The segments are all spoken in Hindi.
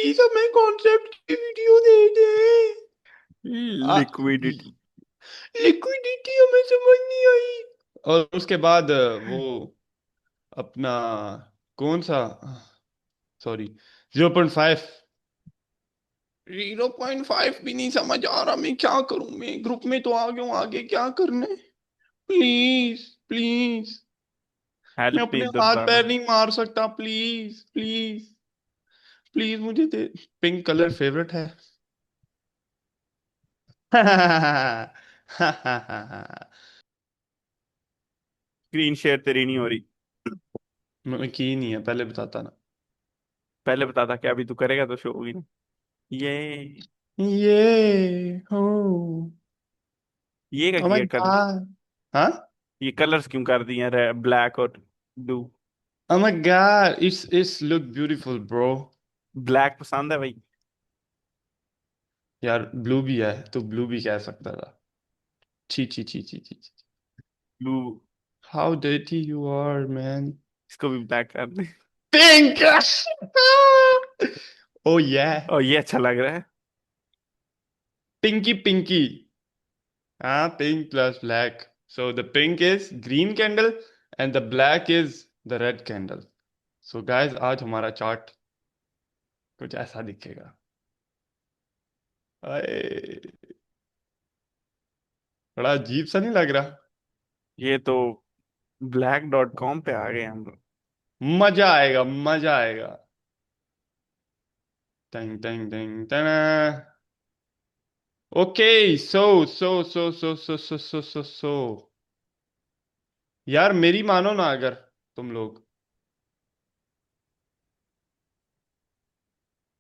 प्लीज हमें कॉन्सेप्ट की वीडियो दे दे। लिक्विडिटी। लिक्विडिटी हमें समझ नहीं आई। और उसके बाद वो अपना कौन सा, सॉरी, 0.5। 0.5 भी नहीं समझ आ रहा, मैं क्या करूं? मैं ग्रुप में तो आ गया हूँ, आगे क्या करने? Please please. मैं हेल्प मी अपने हाथ दुर्गा। पैर नहीं मार सकता, प्लीज प्लीज। प्लीज मुझे दे। पिंक कलर फेवरेट है। स्क्रीन शेयर तेरी नहीं हो रही। मैं की नहीं है, पहले बताता ना। पहले बता था कि अभी तू करेगा तो शो होगी ना। ये ये हो। ये क्या ओ माय किया कलर? गॉड। हाँ। ये कलर्स क्यों कर दिए ब्लैक और blue? Oh my God, it's look beautiful bro. Black पसंद है भाई। यार ब्लू भी है तो ब्लू भी कह सकता था। छी छी छी छी छी। Blue. How dirty you are man। इसको भी ब्लैक कर दे। पिंक। ओ या। और ये अच्छा लग रहा है। पिंकी पिंकी। हाँ, pink plus black. So the pink is green candle and the black is the red candle. So guys, आज हमारा चार्ट कुछ ऐसा दिखेगा। अरे, बड़ा अजीब सा नहीं लग रहा? ये तो black.com पे आ गए हम लोग। मजा आएगा, मजा आएगा। टेंग टेंग टेंग टेना। ओके। सो यार मेरी मानो ना, अगर तुम लोग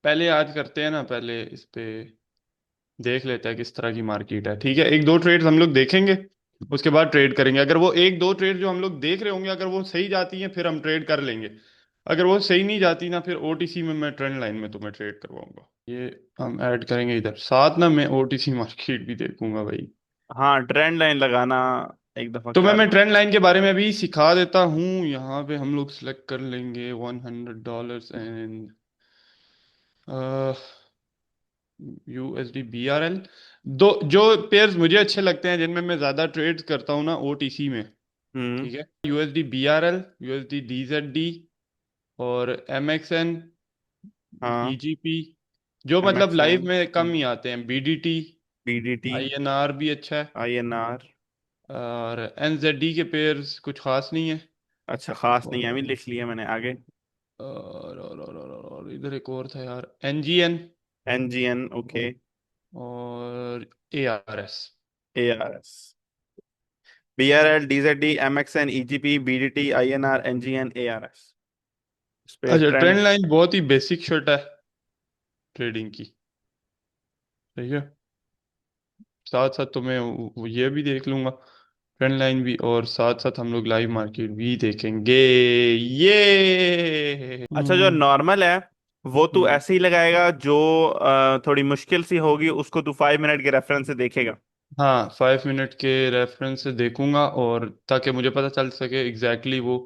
पहले आज करते हैं ना, पहले इस पे देख लेते हैं किस तरह की मार्केट है। ठीक है, एक दो ट्रेड्स हम लोग देखेंगे, उसके बाद ट्रेड करेंगे। अगर वो एक दो ट्रेड जो हम लोग देख रहे होंगे, अगर वो सही जाती हैं फिर हम ट्रेड कर लेंगे। अगर वो सही नहीं जाती ना, फिर ओटीसी में मैं ट्रेंड लाइन में तुम्हें ट्रेड करवाऊंगा। ये हम ऐड करेंगे इधर साथ ना, मैं ओटीसी मार्केट भी देखूंगा भाई। हाँ, ट्रेंड लाइन लगाना एक दफा तो मैं कर। ट्रेंड लाइन के बारे में भी सिखा देता हूँ। यहाँ पे हम लोग सिलेक्ट कर लेंगे $100 एंड USD BRL। दो जो पेयर्स मुझे अच्छे लगते हैं, जिनमें मैं ज्यादा ट्रेड करता हूँ ना ओटीसी में। हम्म। ठीक है, USD BRL, USD DZD और MXN, हाँ। EGP। जो मतलब लाइव MXN। में कम ही आते हैं, BDT। BDT। INR भी अच्छा है। INR। और NZD के पेयर्स कुछ खास नहीं है। अच्छा, खास नहीं है, अभी और लिख लिया मैंने आगे। और इधर एक और था यार, NGN NGN ओके। और ARS। ARS। BRL DZD MXN EGP BDT INR NGN ARS। इस पे अच्छा, ट्रेंड। ट्रेंड लाइन बहुत ही बेसिक शर्ट है ट्रेडिंग की। सही है। साथ साथ तुम्हें ये भी देख लूंगा, ट्रेंड लाइन भी, और साथ साथ हम लोग लाइव मार्केट भी देखेंगे। ये अच्छा, जो नॉर्मल है वो तू हम्म, ऐसे ही लगाएगा, जो थोड़ी मुश्किल सी होगी उसको तू 5 मिनट के रेफरेंस से देखेगा। हाँ, 5 मिनट के रेफरेंस से देखूंगा, और ताकि मुझे पता चल सके एग्जैक्टली वो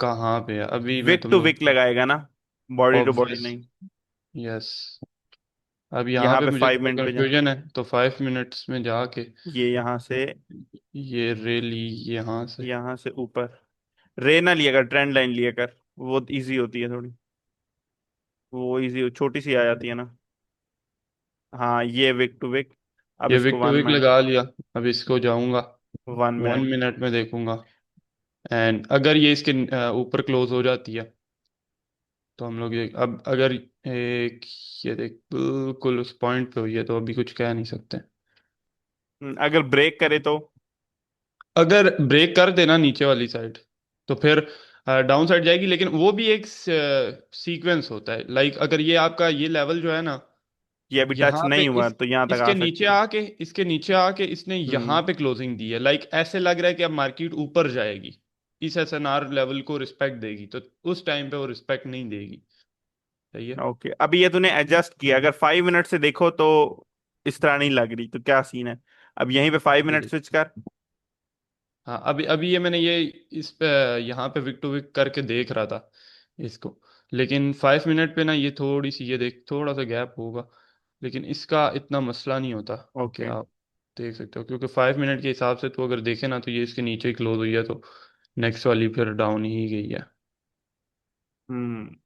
कहाँ पे है। अभी मैं विक तुम टू लोग विक लगाएगा ना, बॉडी टू बॉडी ऑब्वियस। नहीं। यस। अब यहाँ यहाँ पे पे मुझे फाइव थोड़ा मिनट पे जा। कंफ्यूजन है, तो 5 मिनट्स में जाके ये यहाँ से, ये रैली यहाँ से। यहाँ से ऊपर। रे ना लिया कर, ट्रेंड लाइन लिया कर, वो इजी होती है थोड़ी। वो इजी छोटी सी आ जाती है ना। हाँ, ये विक टू विक। अब ये इसको wick to one wick minute लगा लिया। अब इसको जाऊंगा, 1 मिनट। 1 मिनट में देखूंगा। एंड अगर ये इसके ऊपर क्लोज हो जाती है तो हम लोग ये, अब अगर एक, ये देख बिल्कुल उस पॉइंट पे हुई है तो अभी कुछ कह नहीं सकते। अगर ब्रेक करे तो? अगर ब्रेक कर देना नीचे वाली साइड, तो फिर डाउन साइड जाएगी, लेकिन वो भी एक सीक्वेंस होता है। लाइक अगर ये आपका ये लेवल जो है ना, ये अभी टच यहाँ पे नहीं हुआ इस तो यहाँ तक आ इसके नीचे सकती है। आके, इसने हम्म। यहाँ पे क्लोजिंग दी है। लाइक ऐसे लग रहा है कि अब मार्केट ऊपर जाएगी, इस SNR लेवल को रिस्पेक्ट देगी, तो उस टाइम पे वो रिस्पेक्ट नहीं देगी। सही है। ओके, अभी ये तूने एडजस्ट किया, अगर 5 मिनट से देखो तो इस तरह नहीं लग रही, तो क्या सीन है? अब यहीं पे 5 मिनट स्विच कर। हाँ, अभी अभी ये मैंने ये इस पे यहाँ पे विक टू विक करके देख रहा था इसको, लेकिन 5 मिनट पे ना ये थोड़ी सी, ये देख थोड़ा सा गैप होगा, लेकिन इसका इतना मसला नहीं होता कि ओके। आप देख सकते हो, क्योंकि 5 मिनट के हिसाब से तो अगर देखे ना तो ये इसके नीचे ही क्लोज हुई है, तो नेक्स्ट वाली फिर डाउन ही गई है। हम्म।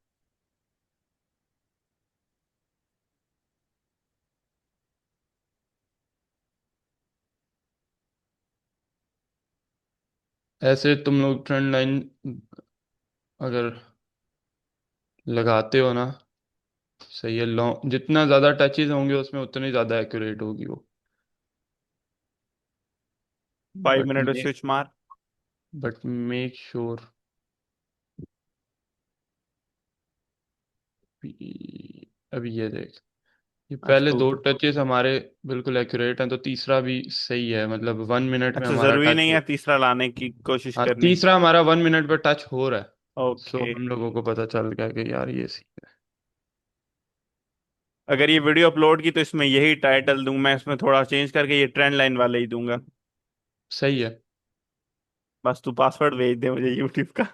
ऐसे तुम लोग ट्रेंड लाइन अगर लगाते हो ना, सही है, लॉन्ग जितना ज़्यादा टचेज होंगे उसमें उतनी ज़्यादा एक्यूरेट होगी वो। 5 बट मिनट में मे स्विच मार। बट मेक श्योर, अभी ये देख, ये अच्छा पहले तो दो टचेस हमारे बिल्कुल एक्यूरेट हैं, तो तीसरा भी सही है, मतलब 1 मिनट में अच्छा, हमारा जरूरी टच नहीं है हो। तीसरा लाने की कोशिश हाँ, करनी। तीसरा हमारा 1 मिनट पे टच हो रहा है। So okay. हम लोगों को पता चल गया कि यार ये सी है। अगर ये वीडियो अपलोड की तो इसमें यही टाइटल दूं मैं, इसमें थोड़ा चेंज करके ये ट्रेंड लाइन वाले ही दूंगा। सही है। बस तू पासवर्ड भेज दे मुझे यूट्यूब का,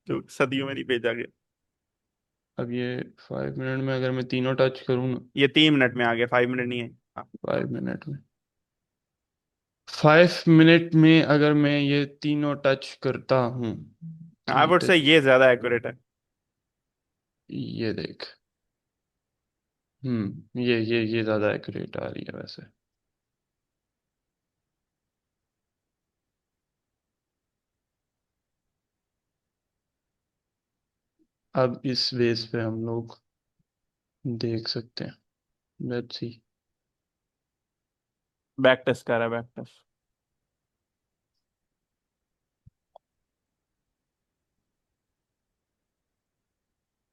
जो सदियों में नहीं भेजा गया। अब ये 5 मिनट में अगर मैं तीनों टच करूँ ना, ये 3 मिनट में आ गया, 5 मिनट नहीं है। हाँ। 5 मिनट में, 5 मिनट में अगर मैं ये तीनों टच करता हूँ, I three would say touch, ये ज्यादा एक्यूरेट है। ये देख, ये ज्यादा एक्यूरेट आ रही है वैसे। अब इस बेस पे हम लोग देख सकते हैं, लेट्स सी। बैक टेस्ट कर रहा है, बैक टेस्ट।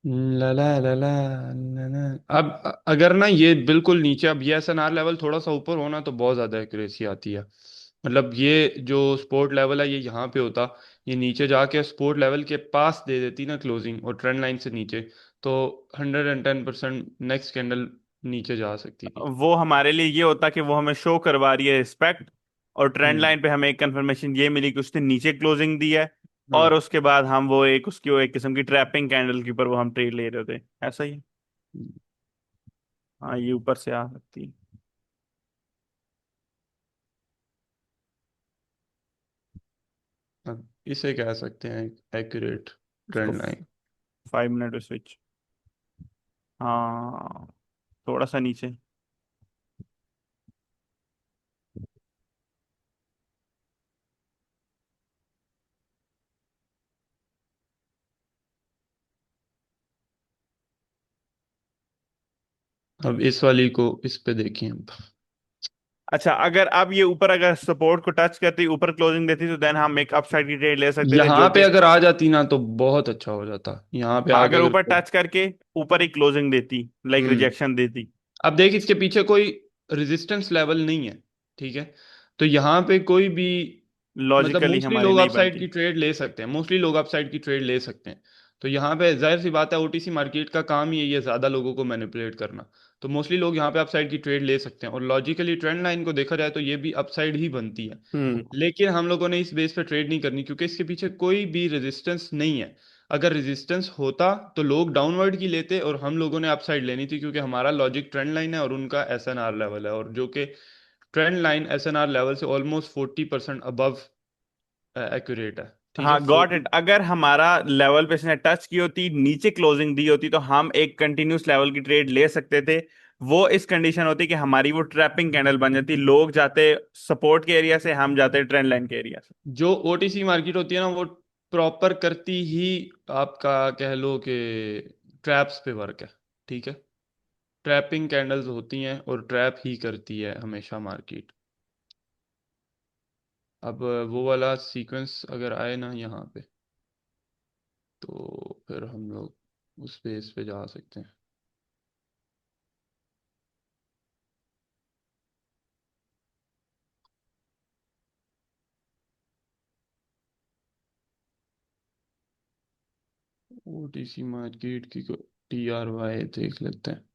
ला ला ला ला ला ला। अब अगर ना ये बिल्कुल नीचे, अब ये एसएनआर लेवल थोड़ा सा ऊपर होना तो बहुत ज्यादा एक्यूरेसी आती है। मतलब ये जो स्पोर्ट लेवल है ये यहाँ पे होता, ये नीचे जाके स्पोर्ट लेवल के पास दे देती ना क्लोजिंग, और ट्रेंड लाइन से नीचे, तो 110% नेक्स्ट कैंडल नीचे जा सकती थी। वो हमारे लिए ये होता कि वो हमें शो करवा रही है रिस्पेक्ट, और ट्रेंड हम्म। लाइन पे हमें एक कंफर्मेशन ये मिली कि उसने नीचे क्लोजिंग दी है। हाँ। और उसके बाद हम वो एक उसकी वो एक किस्म की ट्रैपिंग कैंडल के ऊपर वो हम ट्रेड ले रहे थे। ऐसा ही है। हाँ, ये ऊपर से आ सकती है। अब इसे कह सकते हैं एक्यूरेट इसको ट्रेंड लाइन। 5 मिनट में स्विच। हाँ, थोड़ा सा नीचे। अब इस वाली को इस पे देखिए हम। अच्छा, अगर अब ये ऊपर अगर सपोर्ट को टच करती, ऊपर क्लोजिंग देती, तो देन हम एक अपसाइड की ट्रेड ले सकते थे, यहाँ जो पे कि अगर आ जाती ना तो बहुत अच्छा हो जाता, यहाँ पे हाँ, आके अगर अगर ऊपर टच करके ऊपर ही क्लोजिंग देती, लाइक हम्म। रिजेक्शन देती। अब देख, इसके पीछे कोई रेजिस्टेंस लेवल नहीं है, ठीक है, तो यहाँ पे कोई भी, मतलब लॉजिकली मोस्टली हमारी लोग नहीं अपसाइड बनती। की ट्रेड ले सकते हैं, मोस्टली लोग अपसाइड की ट्रेड ले सकते हैं। तो यहाँ पे जाहिर सी बात है, ओटीसी मार्केट का काम ही है ये ज्यादा लोगों को मैनिपुलेट करना। तो मोस्टली लोग यहाँ पे अपसाइड की ट्रेड ले सकते हैं, और लॉजिकली ट्रेंड लाइन को देखा जाए तो ये भी अपसाइड ही बनती है। हम्म। लेकिन हम लोगों ने इस बेस पे ट्रेड नहीं करनी, क्योंकि इसके पीछे कोई भी रेजिस्टेंस नहीं है। अगर रेजिस्टेंस होता तो लोग डाउनवर्ड की लेते और हम लोगों ने अपसाइड लेनी थी, क्योंकि हमारा लॉजिक ट्रेंड लाइन है और उनका एसएनआर लेवल है, और जो कि ट्रेंड लाइन एसएनआर लेवल से ऑलमोस्ट 40% अबव एक्यूरेट है। ठीक है, हाँ, गॉट 40। इट। अगर हमारा लेवल पे इसने टच की होती, नीचे क्लोजिंग दी होती, तो हम एक कंटिन्यूस लेवल की ट्रेड ले सकते थे। वो इस कंडीशन होती कि हमारी वो ट्रैपिंग कैंडल बन जाती, लोग जाते सपोर्ट के एरिया से, हम जाते ट्रेंड लाइन के एरिया से। जो ओटीसी मार्केट होती है ना वो प्रॉपर करती ही, आपका कह लो कि ट्रैप्स पे वर्क है, ठीक है, ट्रैपिंग कैंडल्स होती हैं और ट्रैप ही करती है हमेशा मार्केट। अब वो वाला सीक्वेंस अगर आए ना यहाँ पे, तो फिर हम लोग उस बेस पे जा सकते हैं। ओटीसी मार्केट की टीआरवाई देख लेते हैं।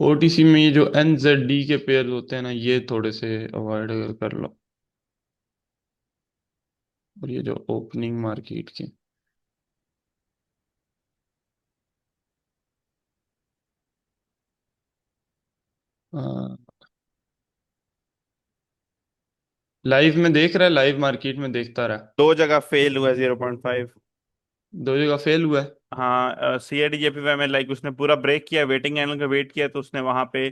ओटीसी में ये जो एनजेड डी के पेयर होते हैं ना, ये थोड़े से अवॉइड कर लो। और ये जो ओपनिंग मार्केट के, लाइव में देख रहा है, लाइव मार्केट में देखता रहा। दो जगह फेल हुआ 0.5। दो जगह फेल हुआ है। हाँ, CAD JPY में लाइक उसने पूरा ब्रेक किया, वेटिंग एंगल का वेट किया, तो उसने वहां पे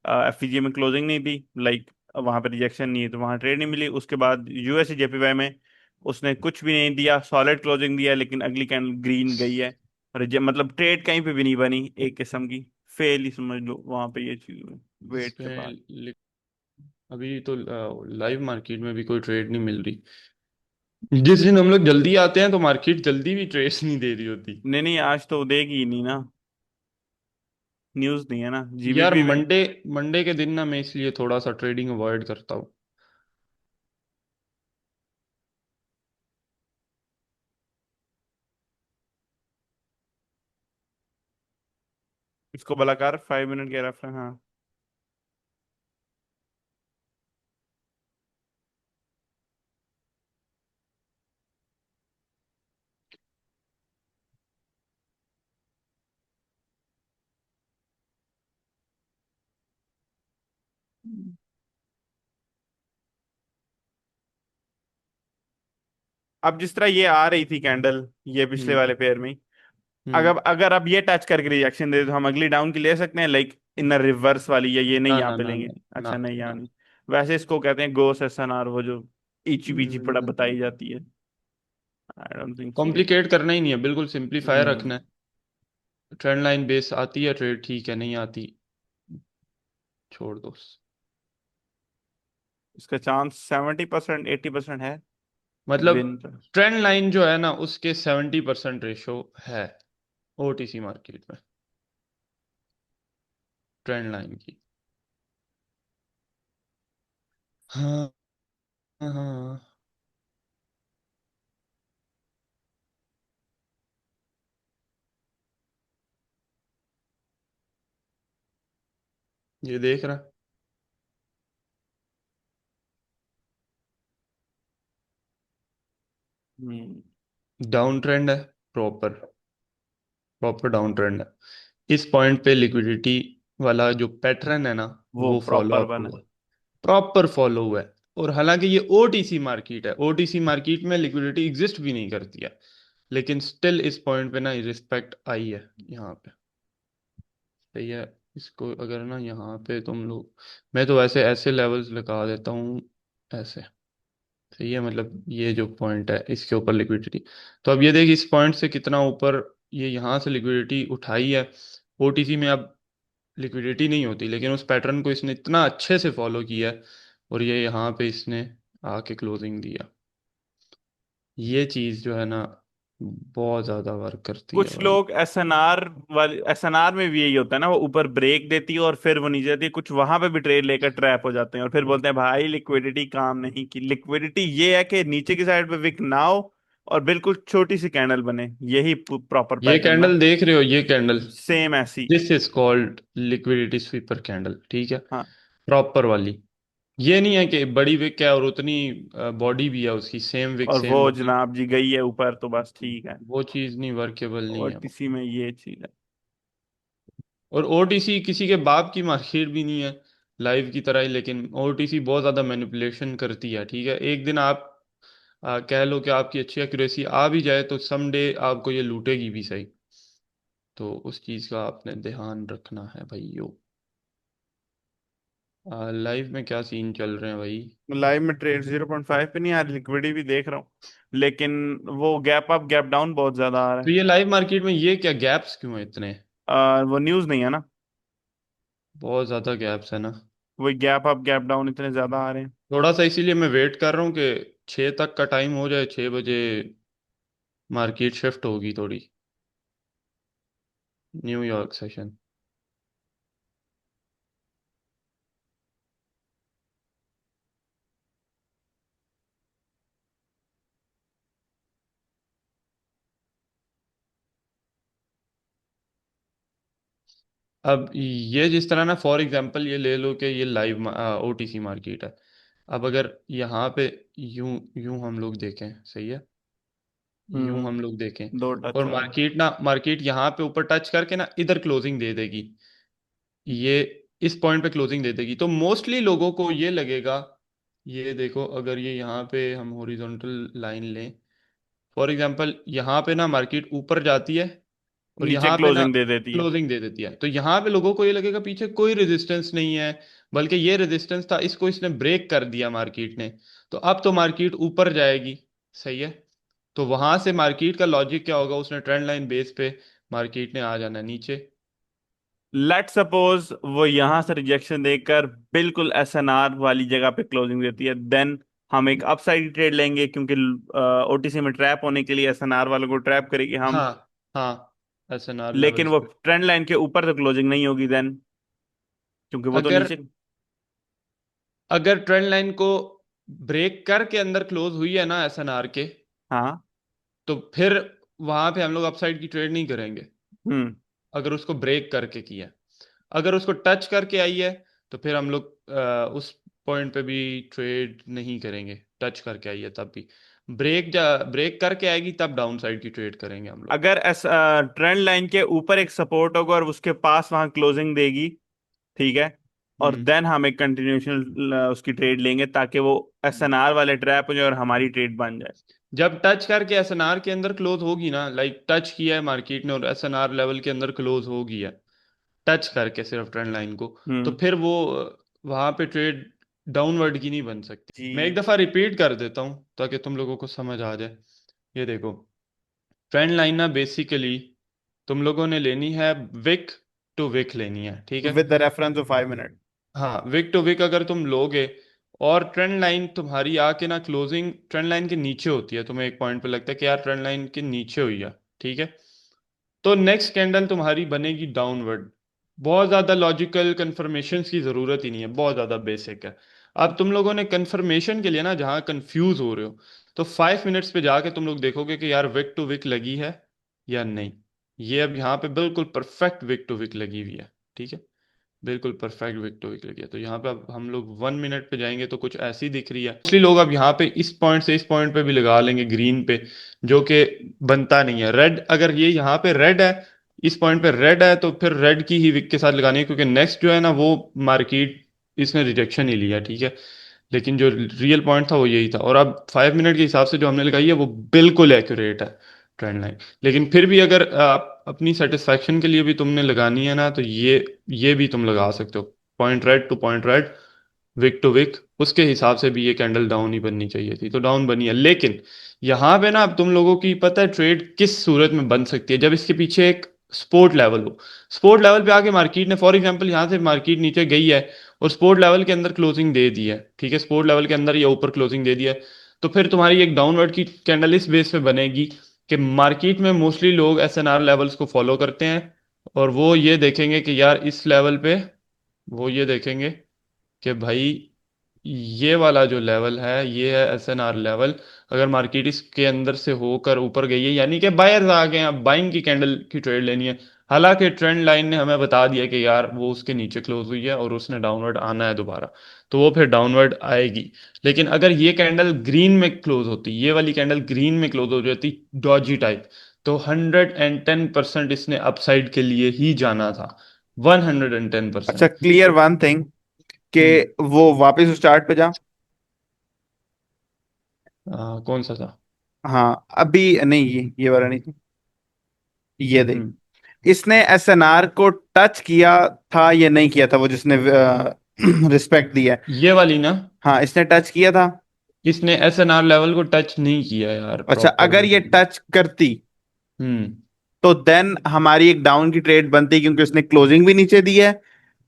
FVG में क्लोजिंग नहीं दी, लाइक वहां पे रिजेक्शन नहीं है तो वहां ट्रेड नहीं मिली। उसके बाद USD JPY में उसने कुछ भी नहीं दिया, सॉलिड क्लोजिंग दिया, लेकिन अगली कैंडल ग्रीन गई है। मतलब ट्रेड कहीं पे भी नहीं बनी, एक किस्म की फेल ही समझ लो वहां पे ये चीज वेट के इसमें बाद। अभी तो लाइव मार्केट में भी कोई ट्रेड नहीं मिल रही। जिस दिन हम लोग जल्दी आते हैं तो मार्केट जल्दी भी ट्रेड्स नहीं दे रही होती। नहीं नहीं, आज तो देगी ही नहीं ना, न्यूज नहीं है ना यार GBP में। मंडे मंडे के दिन ना मैं इसलिए थोड़ा सा ट्रेडिंग अवॉइड करता हूँ। इसको भला कर 5 मिनट के रेफरेंस, हाँ। अब जिस तरह ये आ रही थी कैंडल, ये पिछले हम्म। वाले पेयर में, हम्म। अगर अगर अब ये टच करके रिएक्शन दे तो हम अगली डाउन की ले सकते हैं, लाइक इन रिवर्स वाली, या ये नहीं ना यहाँ ना पे ना लेंगे? ना ना अच्छा, नहीं यहाँ ना। नहीं। वैसे इसको कहते हैं गोस SNR, वो जो इची बीची पड़ा हम्म। बताई जाती है। I don't think so. Complicate करना ही नहीं है, बिल्कुल सिंप्लीफायर रखना हम्म। है। ट्रेंड लाइन बेस आती है ट्रेड, ठीक है, नहीं आती छोड़ दो। इसका चांस 70% 80% है मतलब विन का। ट्रेंड लाइन जो है ना, उसके 70% रेशो है ओटीसी मार्केट में, ट्रेंड लाइन की। हाँ। हाँ। ये देख रहा, हम्म। डाउन ट्रेंड है, प्रॉपर प्रॉपर डाउन ट्रेंड है। इस पॉइंट पे लिक्विडिटी वाला जो पैटर्न है ना, वो वो फॉलो प्रॉपर अप बना। हुआ, प्रॉपर फॉलो हुआ है। और हालांकि ये ओटीसी मार्केट है, ओटीसी मार्केट में लिक्विडिटी एग्जिस्ट भी नहीं करती है, लेकिन स्टिल इस पॉइंट पे ना रिस्पेक्ट आई है यहाँ पे। सही है। इसको अगर ना यहाँ पे तुम लोग, मैं तो वैसे ऐसे लेवल्स लगा देता हूँ, ऐसे। सही है, मतलब ये जो पॉइंट है इसके ऊपर लिक्विडिटी। तो अब ये देख, इस पॉइंट से कितना ऊपर ये यहाँ से लिक्विडिटी उठाई है। ओटीसी में अब लिक्विडिटी नहीं होती, लेकिन उस पैटर्न को इसने इतना अच्छे से फॉलो किया है, और ये यहाँ पे इसने आके क्लोजिंग दिया। ये चीज़ जो है ना, बहुत ज़्यादा वर्क करती है कुछ भाई। लोग SNR वाले, SNR में भी यही होता है ना, वो ऊपर ब्रेक देती है और फिर वो नीचे जाती है, कुछ वहां पे भी ट्रेड लेकर ट्रैप हो जाते हैं और फिर बोलते हैं भाई लिक्विडिटी काम नहीं की। लिक्विडिटी ये है कि नीचे की साइड पे विक ना हो और बिल्कुल छोटी सी कैंडल बने, यही प्रॉपर ये पैटर्न ना। कैंडल देख रहे हो, ये कैंडल, सेम ऐसी। This is called liquidity sweeper candle, ठीक है, हाँ, प्रॉपर वाली। ये नहीं है कि बड़ी विक है और उतनी बॉडी भी है उसकी, सेम विक और सेम वो बॉडी, जनाब जी गई है ऊपर तो बस ठीक है। वो चीज़ नहीं, वर्केबल नहीं और है वो। किसी में ये चीज है। और ओटीसी किसी के बाप की मार्केट भी नहीं है, लाइव की तरह ही, लेकिन ओटीसी बहुत ज़्यादा मैनिपुलेशन करती है, ठीक है। एक दिन आप कह लो कि आपकी अच्छी एक्यूरेसी आ भी जाए, तो समडे आपको ये लूटेगी भी सही। तो उस चीज़ का आपने ध्यान रखना है भाइयों। लाइव में क्या सीन चल रहे हैं भाई? लाइव में ट्रेड 0.5 पे नहीं आ रही, लिक्विडिटी भी देख रहा हूँ, लेकिन वो गैप अप गैप डाउन बहुत ज्यादा आ रहा तो ये लाइव मार्केट में ये क्या गैप्स क्यों हैं इतने? है। वो न्यूज नहीं है ना, बहुत ज़्यादा गैप्स है ना। वही गैप अप गैप डाउन इतने ज्यादा आ रहे हैं। थोड़ा सा इसीलिए मैं वेट कर रहा हूँ कि 6 तक का टाइम हो जाए, 6 बजे मार्केट शिफ्ट होगी थोड़ी, न्यूयॉर्क सेशन। अब ये जिस तरह ना, फॉर एग्जांपल ये ले लो कि ये लाइव ओटीसी मार्केट है। अब अगर यहाँ पे यूं यूं हम लोग देखें, सही है, यूं हम लोग देखें, दो टच और हुआ है। मार्केट यहाँ पे ऊपर टच करके ना इधर क्लोजिंग दे देगी, ये इस पॉइंट पे क्लोजिंग दे देगी, तो मोस्टली लोगों को ये लगेगा, ये देखो अगर ये यहाँ पे हम हॉरिजॉन्टल लाइन लें, फॉर एग्जांपल यहाँ पे ना मार्केट ऊपर जाती है और नीचे यहाँ पे ना क्लोजिंग दे देती है। क्लोजिंग दे देती है, तो यहाँ पे लोगों को ये लगेगा पीछे कोई रेजिस्टेंस नहीं है, बल्कि ये रेजिस्टेंस था, इसको इसने ब्रेक कर दिया मार्केट ने, तो अब तो मार्केट ऊपर जाएगी, सही है। तो वहां से मार्केट का लॉजिक क्या होगा, उसने ट्रेंड लाइन बेस पे मार्केट ने आ जाना नीचे। लेट सपोज वो यहां से रिजेक्शन देकर बिल्कुल एसएनआर वाली जगह पे क्लोजिंग देती है, देन हम एक अपसाइड ट्रेड लेंगे, क्योंकि ओटीसी में ट्रैप होने के लिए एसएनआर वालों को ट्रैप करेगी हम। हाँ हाँ, एसएनआर लेकिन लेवल्स वो पे। ट्रेंड लाइन के ऊपर तो क्लोजिंग नहीं होगी देन, क्योंकि वो तो अगर नीचे। अगर ट्रेंड लाइन को ब्रेक करके अंदर क्लोज हुई है ना एसएनआर के, हाँ। तो फिर वहां पे हम लोग अपसाइड की ट्रेड नहीं करेंगे, हम्म। अगर उसको ब्रेक करके किया। अगर उसको टच करके आई है तो फिर हम लोग उस पॉइंट पे भी ट्रेड नहीं करेंगे, टच करके आई है तब भी। ब्रेक करके आएगी तब डाउन साइड की ट्रेड करेंगे हम लोग। अगर ट्रेंड लाइन के ऊपर एक सपोर्ट होगा और उसके पास वहां क्लोजिंग देगी, ठीक है, और हम्म। देन हम एक कंटिन्यूशन उसकी ट्रेड लेंगे ताकि वो एसएनआर वाले ट्रैप हो जाए और हमारी ट्रेड बन जाए। जब टच करके एसएनआर के अंदर क्लोज होगी ना, लाइक टच किया है मार्केट ने और एसएनआर लेवल के अंदर क्लोज हो गया, टच करके सिर्फ ट्रेंड लाइन को, तो हम्म। फिर वो वहां पे ट्रेड डाउनवर्ड की नहीं बन सकती। मैं एक जी। दफा रिपीट कर देता हूँ ताकि तुम लोगों को समझ आ जाए। ये देखो, ट्रेंड लाइन ना बेसिकली तुम लोगों ने लेनी है, विक टू विक लेनी है, ठीक है। With the reference of 5 minute. हाँ, विक टू विक अगर तुम लोगे और ट्रेंड लाइन तुम्हारी आके ना क्लोजिंग ट्रेंड लाइन के नीचे होती है, तुम्हें एक पॉइंट पे लगता है कि यार ट्रेंड लाइन के नीचे हुई है, ठीक है, तो नेक्स्ट कैंडल तुम्हारी बनेगी डाउनवर्ड। बहुत ज़्यादा लॉजिकल कंफर्मेशन की ज़रूरत ही नहीं है, बहुत ज़्यादा बेसिक है। अब तुम लोगों ने कंफर्मेशन के लिए ना जहाँ कंफ्यूज हो रहे हो, तो 5 मिनट्स पे जाके तुम लोग देखोगे कि यार विक टू विक लगी है या नहीं। ये अब यहाँ पे बिल्कुल परफेक्ट विक टू विक लगी हुई है, ठीक है, बिल्कुल परफेक्ट विक्टोरी के लिए। तो यहाँ पे अब हम लोग 1 मिनट पे जाएंगे तो कुछ ऐसी दिख रही है, मोस्टली लोग अब यहाँ पे इस पॉइंट से इस पॉइंट पे भी लगा लेंगे ग्रीन पे, जो कि बनता नहीं है। रेड, अगर ये यहाँ पे रेड है, इस पॉइंट पे रेड है, तो फिर रेड की ही विक के साथ लगानी है, क्योंकि नेक्स्ट जो है ना वो मार्केट इसने रिजेक्शन ही लिया, ठीक है। लेकिन जो रियल पॉइंट था वो यही था, और अब 5 मिनट के हिसाब से जो हमने लगाई है वो बिल्कुल एक्यूरेट है ट्रेंड लाइन। लेकिन फिर भी अगर आप अपनी सेटिस्फैक्शन के लिए भी तुमने लगानी है ना, तो ये भी तुम लगा सकते हो, point red to point red, wick to wick, उसके हिसाब से भी ये कैंडल डाउन ही बननी चाहिए थी, तो डाउन बनी है। लेकिन यहाँ पे ना अब तुम लोगों की पता है ट्रेड किस सूरत में बन सकती है, जब इसके पीछे एक सपोर्ट लेवल हो। सपोर्ट लेवल पे आके मार्केट ने, फॉर एग्जांपल यहाँ से मार्केट नीचे गई है और सपोर्ट लेवल के अंदर क्लोजिंग दे दी है, ठीक है, सपोर्ट लेवल के अंदर या ऊपर क्लोजिंग दे दिया है, तो फिर तुम्हारी एक डाउनवर्ड की कैंडल इस बेस पे बनेगी कि मार्केट में मोस्टली लोग एसएनआर लेवल्स को फॉलो करते हैं, और वो ये देखेंगे कि यार इस लेवल पे, वो ये देखेंगे कि भाई ये वाला जो लेवल है ये है एसएनआर लेवल, अगर मार्केट इसके अंदर से होकर ऊपर गई है यानी कि बायर्स आ गए हैं, अब बाइंग की कैंडल की ट्रेड लेनी है। हालांकि ट्रेंड लाइन ने हमें बता दिया कि यार वो उसके नीचे क्लोज हुई है और उसने डाउनवर्ड आना है दोबारा, तो वो फिर डाउनवर्ड आएगी। लेकिन अगर ये कैंडल ग्रीन में क्लोज होती, ये वाली कैंडल ग्रीन में क्लोज हो जाती डॉजी टाइप, तो 110% इसने अपसाइड के लिए ही जाना था, 110%। अच्छा, क्लियर वन थिंग कि हम्म। वो वापस उस चार्ट पे जा। कौन सा था? हाँ, अभी नहीं, ये वाला नहीं, ये देख। हम्म। इसने एसएनआर को टच किया था या नहीं किया था, वो जिसने रिस्पेक्ट दिया है? ये वाली ना, हाँ, इसने टच किया था। इसने एसएनआर लेवल को टच नहीं किया यार अच्छा, प्रॉपर अगर वे ये में। टच करती हम्म। तो देन हमारी एक डाउन की ट्रेड बनती, क्योंकि उसने क्लोजिंग भी नीचे दी है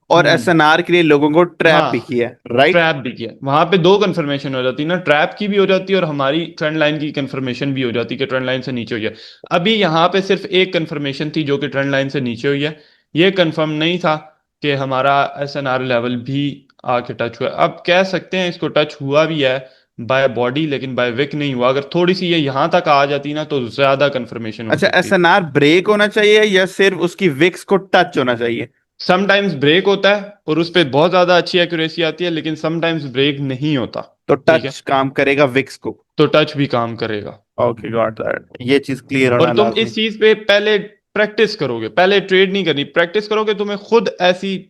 और हम्म। एसएनआर के लिए लोगों को ट्रैप भी हाँ, किया है, राइट? ट्रैप भी किया, वहां पे दो कंफर्मेशन हो जाती ना, ट्रैप की भी हो जाती है और हमारी ट्रेंड लाइन की कंफर्मेशन भी हो जाती कि ट्रेंड लाइन से नीचे हुई है। अभी यहाँ पे सिर्फ एक कंफर्मेशन थी जो कि ट्रेंड लाइन से नीचे हुई है, ये कंफर्म नहीं था कि हमारा एसएनआर लेवल भी आके टच हुआ है। अब कह सकते हैं इसको टच हुआ भी है बाय बॉडी, लेकिन बाय विक नहीं हुआ। अगर थोड़ी सी ये यहाँ तक आ जाती ना तो ज्यादा कंफर्मेशन हो अच्छा, सकती थी। एसएनआर ब्रेक होना चाहिए या सिर्फ उसकी विक्स को टच होना चाहिए? समटाइम्स ब्रेक होता है और उस पर बहुत ज्यादा अच्छी एक्यूरेसी आती है, लेकिन समटाइम्स ब्रेक नहीं होता। तो ठीक है, टच काम करेगा विक्स को। तो टच भी काम करेगा। ओके गॉट दैट, ये चीज क्लियर होना और तुम लाजमी। इस चीज पे पहले प्रैक्टिस करोगे, पहले ट्रेड नहीं करनी, प्रैक्टिस करोगे, तुम्हें खुद ऐसी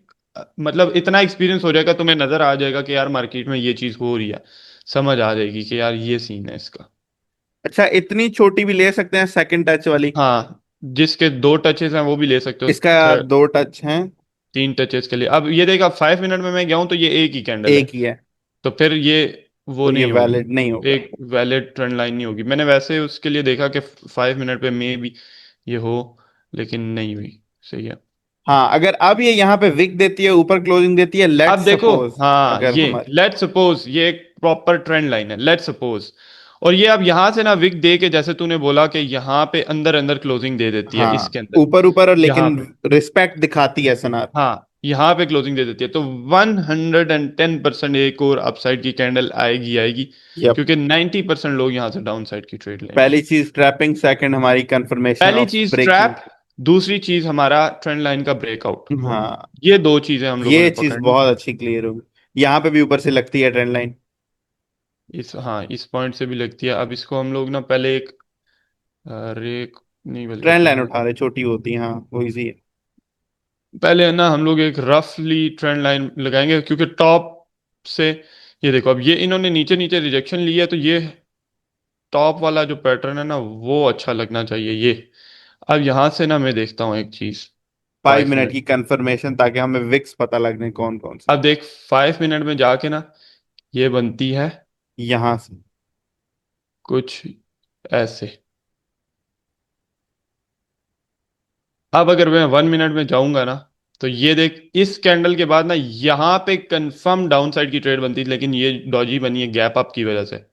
मतलब इतना एक्सपीरियंस हो जाएगा, तुम्हें नजर आ जाएगा कि यार मार्केट में ये चीज हो रही है, समझ आ जाएगी कि यार ये सीन है इसका। अच्छा, इतनी छोटी भी ले सकते हैं सेकंड टच वाली? हाँ, जिसके दो टचेस हैं वो भी ले सकते हो। इसका दो टच हैं। तीन टचेस के लिए अब ये देखा, 5 मिनट में मैं गया हूं तो ये एक ही कैंडल है। एक ही है। तो फिर ये वो तो ये नहीं होगी, वैलिड नहीं होगा। एक वैलिड ट्रेंड लाइन नहीं होगी। मैंने वैसे उसके लिए देखा कि 5 मिनट पे मे भी ये हो, लेकिन नहीं हुई। सही है। हाँ, अगर अब ये यहाँ पे विक देती है, ऊपर क्लोजिंग देती है, अब लेट्स देखो, सपोज हाँ, अगर ये हमारी। लेट सपोज ये एक प्रॉपर ट्रेंड लाइन है, लेट सपोज, और ये अब यहां से ना विक दे के, जैसे तूने बोला कि यहाँ पे अंदर अंदर क्लोजिंग दे देती है हाँ, इसके अंदर, ऊपर ऊपर और यहाँ लेकिन पे, रिस्पेक्ट दिखाती है सनार। हाँ, यहाँ पे क्लोजिंग दे देती है, तो 110% एक और अपसाइड की कैंडल आएगी आएगी, यप। क्योंकि 90% लोग यहाँ से डाउन साइड की ट्रेड लेंगे। पहली चीज ट्रैपिंग, सेकंड हमारी कंफर्मेशन पहली ऑफ चीज ब्रेकिंग। ट्रैप, दूसरी चीज हमारा ट्रेंड लाइन का ब्रेकआउट। हाँ, ये दो चीजें हम लोगों ये ने चीज पकड़नी बहुत है। अच्छी क्लियर होगी। यहाँ पे भी ऊपर से लगती है ट्रेंड लाइन। इस, हाँ, इस पॉइंट से भी लगती है। अब इसको हम लोग ना पहले एक रेक, नहीं बल्कि ट्रेंड लाइन पहले, उठा रहे, छोटी होती है, हाँ वो इजी है। पहले है ना हम लोग एक रफली ट्रेंड लाइन लगाएंगे, क्योंकि टॉप से, ये देखो अब ये इन्होंने नीचे नीचे रिजेक्शन लिया, तो ये टॉप वाला जो पैटर्न है ना वो अच्छा लगना चाहिए ये। अब यहां से ना मैं देखता हूँ एक चीज। 5 मिनट 5 मिनट, की कंफर्मेशन, ताकि हमें विक्स पता लगने कौन कौन से। अब देख 5 मिनट में जाके ना ये बनती है यहाँ से। कुछ ऐसे। अब अगर मैं 1 मिनट में जाऊंगा ना, तो ये देख इस कैंडल के बाद ना यहाँ पे कंफर्म डाउन साइड की ट्रेड बनती है, लेकिन ये डॉजी बनी है गैप अप की वजह से,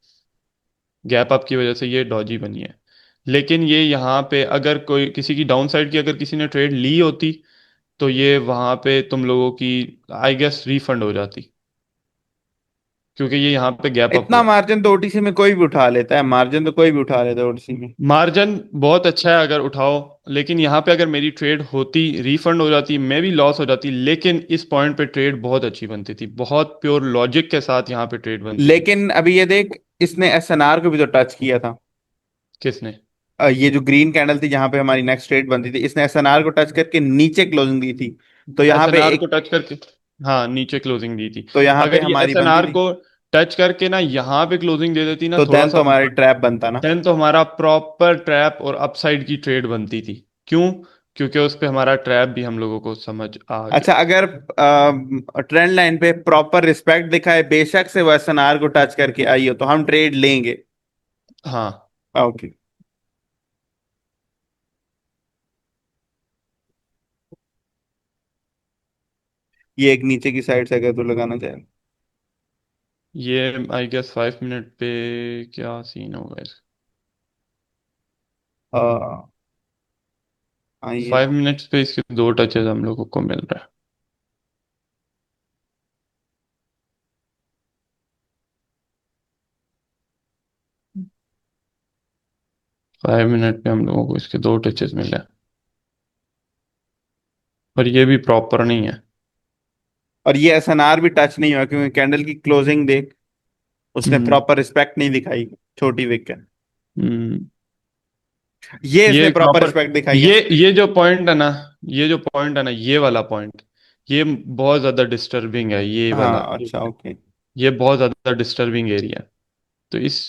गैप अप की वजह से ये डॉजी बनी है। लेकिन ये यहाँ पे अगर कोई किसी की डाउन साइड की अगर किसी ने ट्रेड ली होती, तो ये वहां पे तुम लोगों की आई गेस रिफंड हो जाती, क्योंकि ये यहाँ पे गैप अप इतना हुआ है। मार्जिन तो ओटीसी में कोई भी उठा लेता है, मार्जिन तो कोई भी उठा लेता है ओटीसी में। मार्जिन बहुत अच्छा है अगर उठाओ, लेकिन यहाँ पे अगर मेरी ट्रेड होती, रिफंड हो जाती, मैं भी लॉस हो जाती, लेकिन इस पॉइंट पे ट्रेड बहुत अच्छी बनती थी, बहुत प्योर लॉजिक के साथ यहाँ पे ट्रेड बनती थी। लेकिन अभी ये देख, इसने एसएनआर को भी तो टच किया था। किसने? ये जो ग्रीन कैंडल थी जहां पे हमारी नेक्स्ट ट्रेड बनती थी, इसने एसएनआर को टच करके नीचे क्लोजिंग दी थी। तो यहाँ पे एसएनआर को एक, टच करके, हाँ, नीचे क्लोजिंग दी थी। तो यहाँ पे अगर ये हमारी बनती एसएनआर थी। को टच करके ना यहाँ पे क्लोजिंग दे देती ना तो थोड़ा देन तो सा, हमारी ट्रैप बनता ना। देन तो हमारा प्रॉपर ट्रैप और अपसाइड की ट्रेड बनती थी। क्यों? क्योंकि उस पे हमारा ट्रैप भी हम लोगों को समझ आ अच्छा, गया। अगर ट्रेंड लाइन पे प्रॉपर रिस्पेक्ट दिखाए, बेशक से वो एसएनआर को टच करके आई हो, तो हम ट्रेड लेंगे। हाँ, ओके। ये एक नीचे की साइड से अगर तो लगाना चाहे। ये आई गेस 5 मिनट पे क्या सीन होगा इसका? हाँ हाँ, ये 5 मिनट्स पे इसके दो टचेस हम लोगों को मिल रहा है। 5 मिनट पे हम लोगों को इसके दो टचेस मिले हैं, पर ये भी प्रॉपर नहीं है। और ये एसएनआर भी टच नहीं हुआ, क्योंकि कैंडल की क्लोजिंग देख, उसने हम्म। प्रॉपर रिस्पेक्ट नहीं दिखाई। छोटी विक है। हम्म। ये इसने ये प्रॉपर प्रॉपर, रिस्पेक्ट दिखाई है। ये जो पॉइंट है ना, ये जो पॉइंट है ना, ये वाला पॉइंट, ये बहुत ज्यादा डिस्टर्बिंग है, ये वाला, हाँ अच्छा, ओके। ये बहुत ज्यादा डिस्टर्बिंग एरिया है। तो इस,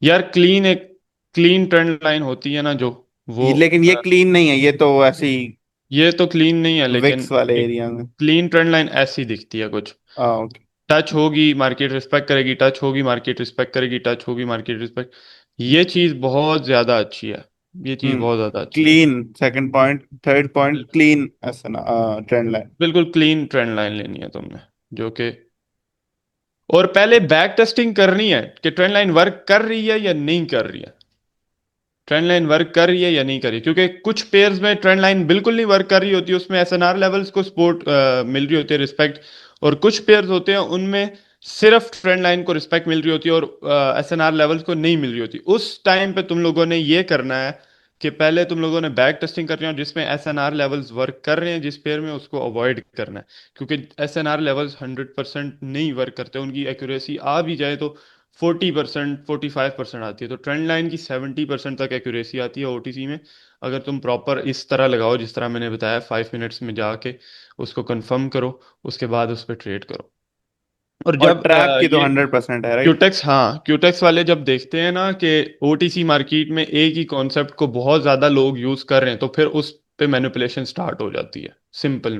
यार क्लीन, एक क्लीन ट्रेंड लाइन होती है ना जो, वो लेकिन ये क्लीन नहीं है, ये तो ऐसे ही ये तो क्लीन नहीं है, लेकिन विक्स वाले एक एरिया में। क्लीन ट्रेंड लाइन ऐसी दिखती है कुछ। हाँ ओके। टच होगी मार्केट रिस्पेक्ट करेगी, टच होगी मार्केट रिस्पेक्ट करेगी, टच होगी मार्केट रिस्पेक्ट, ये चीज बहुत ज्यादा अच्छी है, ये चीज हम्म। बहुत ज्यादा अच्छी है। Clean second point, third point बिल्कुल, क्लीन ऐसा ना, ट्रेंड लाइन। बिल्कुल क्लीन ट्रेंड लाइन लेनी है तुमने, जो कि, और पहले बैक टेस्टिंग करनी है कि ट्रेंड लाइन वर्क कर रही है या नहीं कर रही है, ट्रेंड लाइन वर्क कर रही है या नहीं कर रही है, क्योंकि कुछ पेयर्स में ट्रेंड लाइन बिल्कुल नहीं वर्क कर रही होती, उसमें एसएनआर लेवल्स को सपोर्ट मिल रही होती है, रिस्पेक्ट, और कुछ पेयर्स होते हैं उनमें सिर्फ ट्रेंड लाइन को रिस्पेक्ट मिल रही होती है और एसएनआर लेवल्स को नहीं मिल रही होती। उस टाइम पे तुम लोगों ने ये करना है कि पहले तुम लोगों ने बैक टेस्टिंग कर रहे हो जिसमें एसएनआर लेवल्स वर्क कर रहे हैं जिस पेयर में, उसको अवॉइड करना है। क्योंकि एसएनआर लेवल्स 100% नहीं वर्क करते, उनकी एक्यूरेसी आ भी जाए तो 40%, 45% आती है। तो ट्रेंड लाइन की 70% तक एक्यूरेसी आती है ओटीसी में। अगर तुम प्रॉपर इस तरह लगाओ जिस तरह मैंने बताया, 5 मिनट्स में जाके उसको कंफर्म करो, उसके बाद उस पर ट्रेड करो। और और जब ट्रैप की तो ये 100% है, राइट? क्यूटेक्स, हाँ क्यूटेक्स वाले जब देखते हैं ना कि ओटीसी मार्केट में एक ही कॉन्सेप्ट को बहुत ज्यादा लोग यूज कर रहे हैं, तो फिर उस पे मैनिपुलेशन स्टार्ट हो जाती है। सिंपल,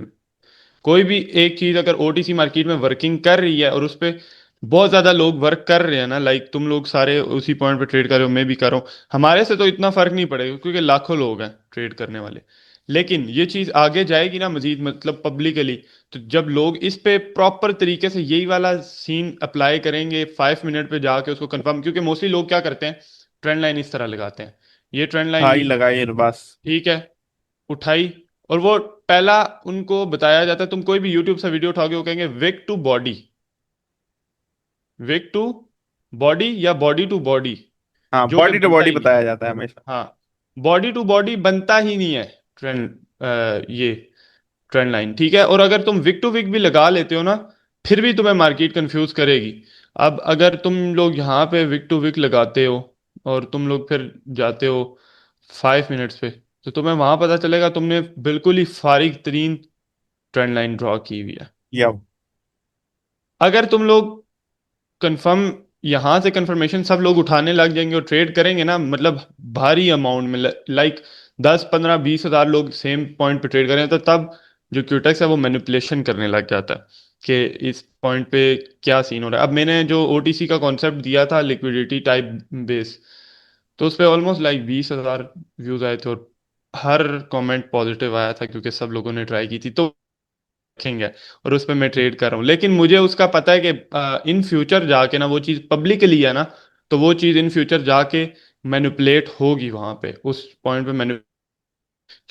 कोई भी एक चीज अगर ओटीसी मार्केट में वर्किंग कर रही है और उस पे बहुत ज्यादा लोग वर्क कर रहे हैं ना, लाइक तुम लोग सारे उसी पॉइंट पे ट्रेड कर रहे हो, मैं भी कर रहा हूँ, हमारे से तो इतना फर्क नहीं पड़ेगा क्योंकि लाखों लोग हैं ट्रेड करने वाले। लेकिन ये चीज आगे जाएगी ना मजीद, मतलब पब्लिकली, तो जब लोग इस पे प्रॉपर तरीके से यही वाला सीन अप्लाई करेंगे 5 मिनट पे जाके उसको कंफर्म, क्योंकि मोस्टली लोग क्या करते हैं, ट्रेंड लाइन इस तरह लगाते हैं, ये ट्रेंड लाइन हाई ली, लगाइए बस। ठीक है, उठाई, और वो पहला उनको बताया जाता है, तुम कोई भी यूट्यूब से वीडियो उठाओगे वो कहेंगे wick to body, wick to body या बॉडी टू बॉडी, हाँ, जो कि बॉडी टू बनता बॉडी ही नहीं। बताया जाता है हमेशा। हाँ, बॉडी टू बॉडी बनता ही नहीं है ट्रेंड, ये ट्रेंड लाइन, ठीक है। और अगर तुम विक टू विक भी लगा लेते हो ना, फिर भी तुम्हें मार्केट कंफ्यूज करेगी। अब अगर तुम लोग यहाँ पे विक टू विक लगाते हो और तुम लोग फिर जाते हो 5 मिनट्स पे, तो तुम्हें वहां पता चलेगा तुमने बिल्कुल ही फारिग तरीन ट्रेंड लाइन ड्रॉ की हुई है। या अगर तुम लोग कंफर्म यहां से कंफर्मेशन सब लोग उठाने लग जाएंगे और ट्रेड करेंगे ना, मतलब भारी अमाउंट में, लाइक 10, 15, 20 हज़ार लोग सेम पॉइंट पे ट्रेड करें, तो तब जो क्यूटेक्स है वो मैनिपुलेशन करने लग जाता है कि इस पॉइंट पे क्या सीन हो रहा है। अब मैंने जो ओटीसी का कॉन्सेप्ट दिया था लिक्विडिटी टाइप बेस, तो उस पे ऑलमोस्ट लाइक 20 हज़ार व्यूज आए थे, और हर कमेंट पॉजिटिव आया था क्योंकि सब लोगों ने ट्राई की थी, तो रखेंगे और उस पर मैं ट्रेड कर रहा हूँ। लेकिन मुझे उसका पता है कि इन फ्यूचर जाके ना वो चीज़ पब्लिकली है ना, तो वो चीज़ इन फ्यूचर जाके मैनिपुलेट होगी वहां पे, उस पॉइंट पे मैंने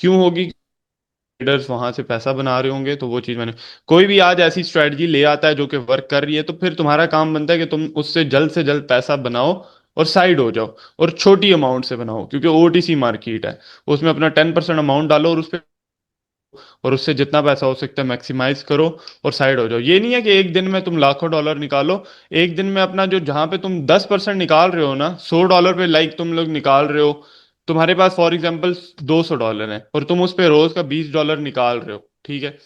क्यों होगी, ट्रेडर्स वहां से पैसा बना रहे होंगे, तो वो चीज़ मैंने, कोई भी आज ऐसी स्ट्रेटजी ले आता है जो कि वर्क कर रही है, तो फिर तुम्हारा काम बनता है कि तुम उससे जल्द से जल्द पैसा बनाओ और साइड हो जाओ, और छोटी अमाउंट से बनाओ क्योंकि ओटीसी मार्केट है, उसमें अपना 10% अमाउंट डालो और उस पे, और उससे जितना पैसा हो सकता है मैक्सिमाइज करो और साइड हो जाओ। ये नहीं है कि एक दिन में तुम लाखों डॉलर निकालो, एक दिन में अपना जो जहां पे तुम 10% निकाल रहे हो ना, $100 पे लाइक तुम लोग निकाल रहे हो, तुम्हारे पास फॉर एग्जाम्पल $200 है और तुम उस पे रोज का $20 निकाल रहे हो, ठीक है।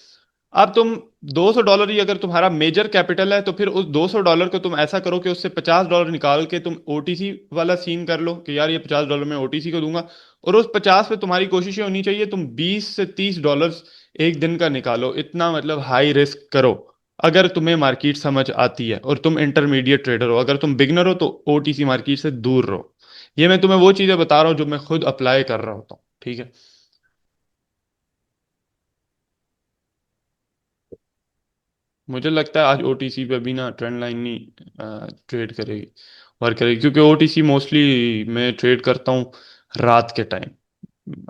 अब तुम $200 ही अगर तुम्हारा मेजर कैपिटल है, तो फिर उस $200 को तुम ऐसा करो कि उससे $50 निकाल के तुम ओटीसी वाला सीन कर लो कि यार ये $50 मैं ओटीसी को दूंगा, और उस 50 पे तुम्हारी कोशिश ये होनी चाहिए तुम $20 से $30 एक दिन का निकालो, इतना मतलब हाई रिस्क करो। अगर तुम्हें मार्केट समझ आती है और तुम इंटरमीडिएट ट्रेडर हो, अगर तुम बिगनर हो तो ओटीसी मार्केट से दूर रहो। ये मैं तुम्हें वो चीजें बता रहा हूँ जो मैं खुद अप्लाई कर रहा होता हूँ, ठीक है। मुझे लगता है आज ओटीसी पे भी ना ट्रेंड लाइन नहीं ट्रेड करेगी, वर्क करेगी, क्योंकि ओटीसी मोस्टली मैं ट्रेड करता हूँ रात के टाइम,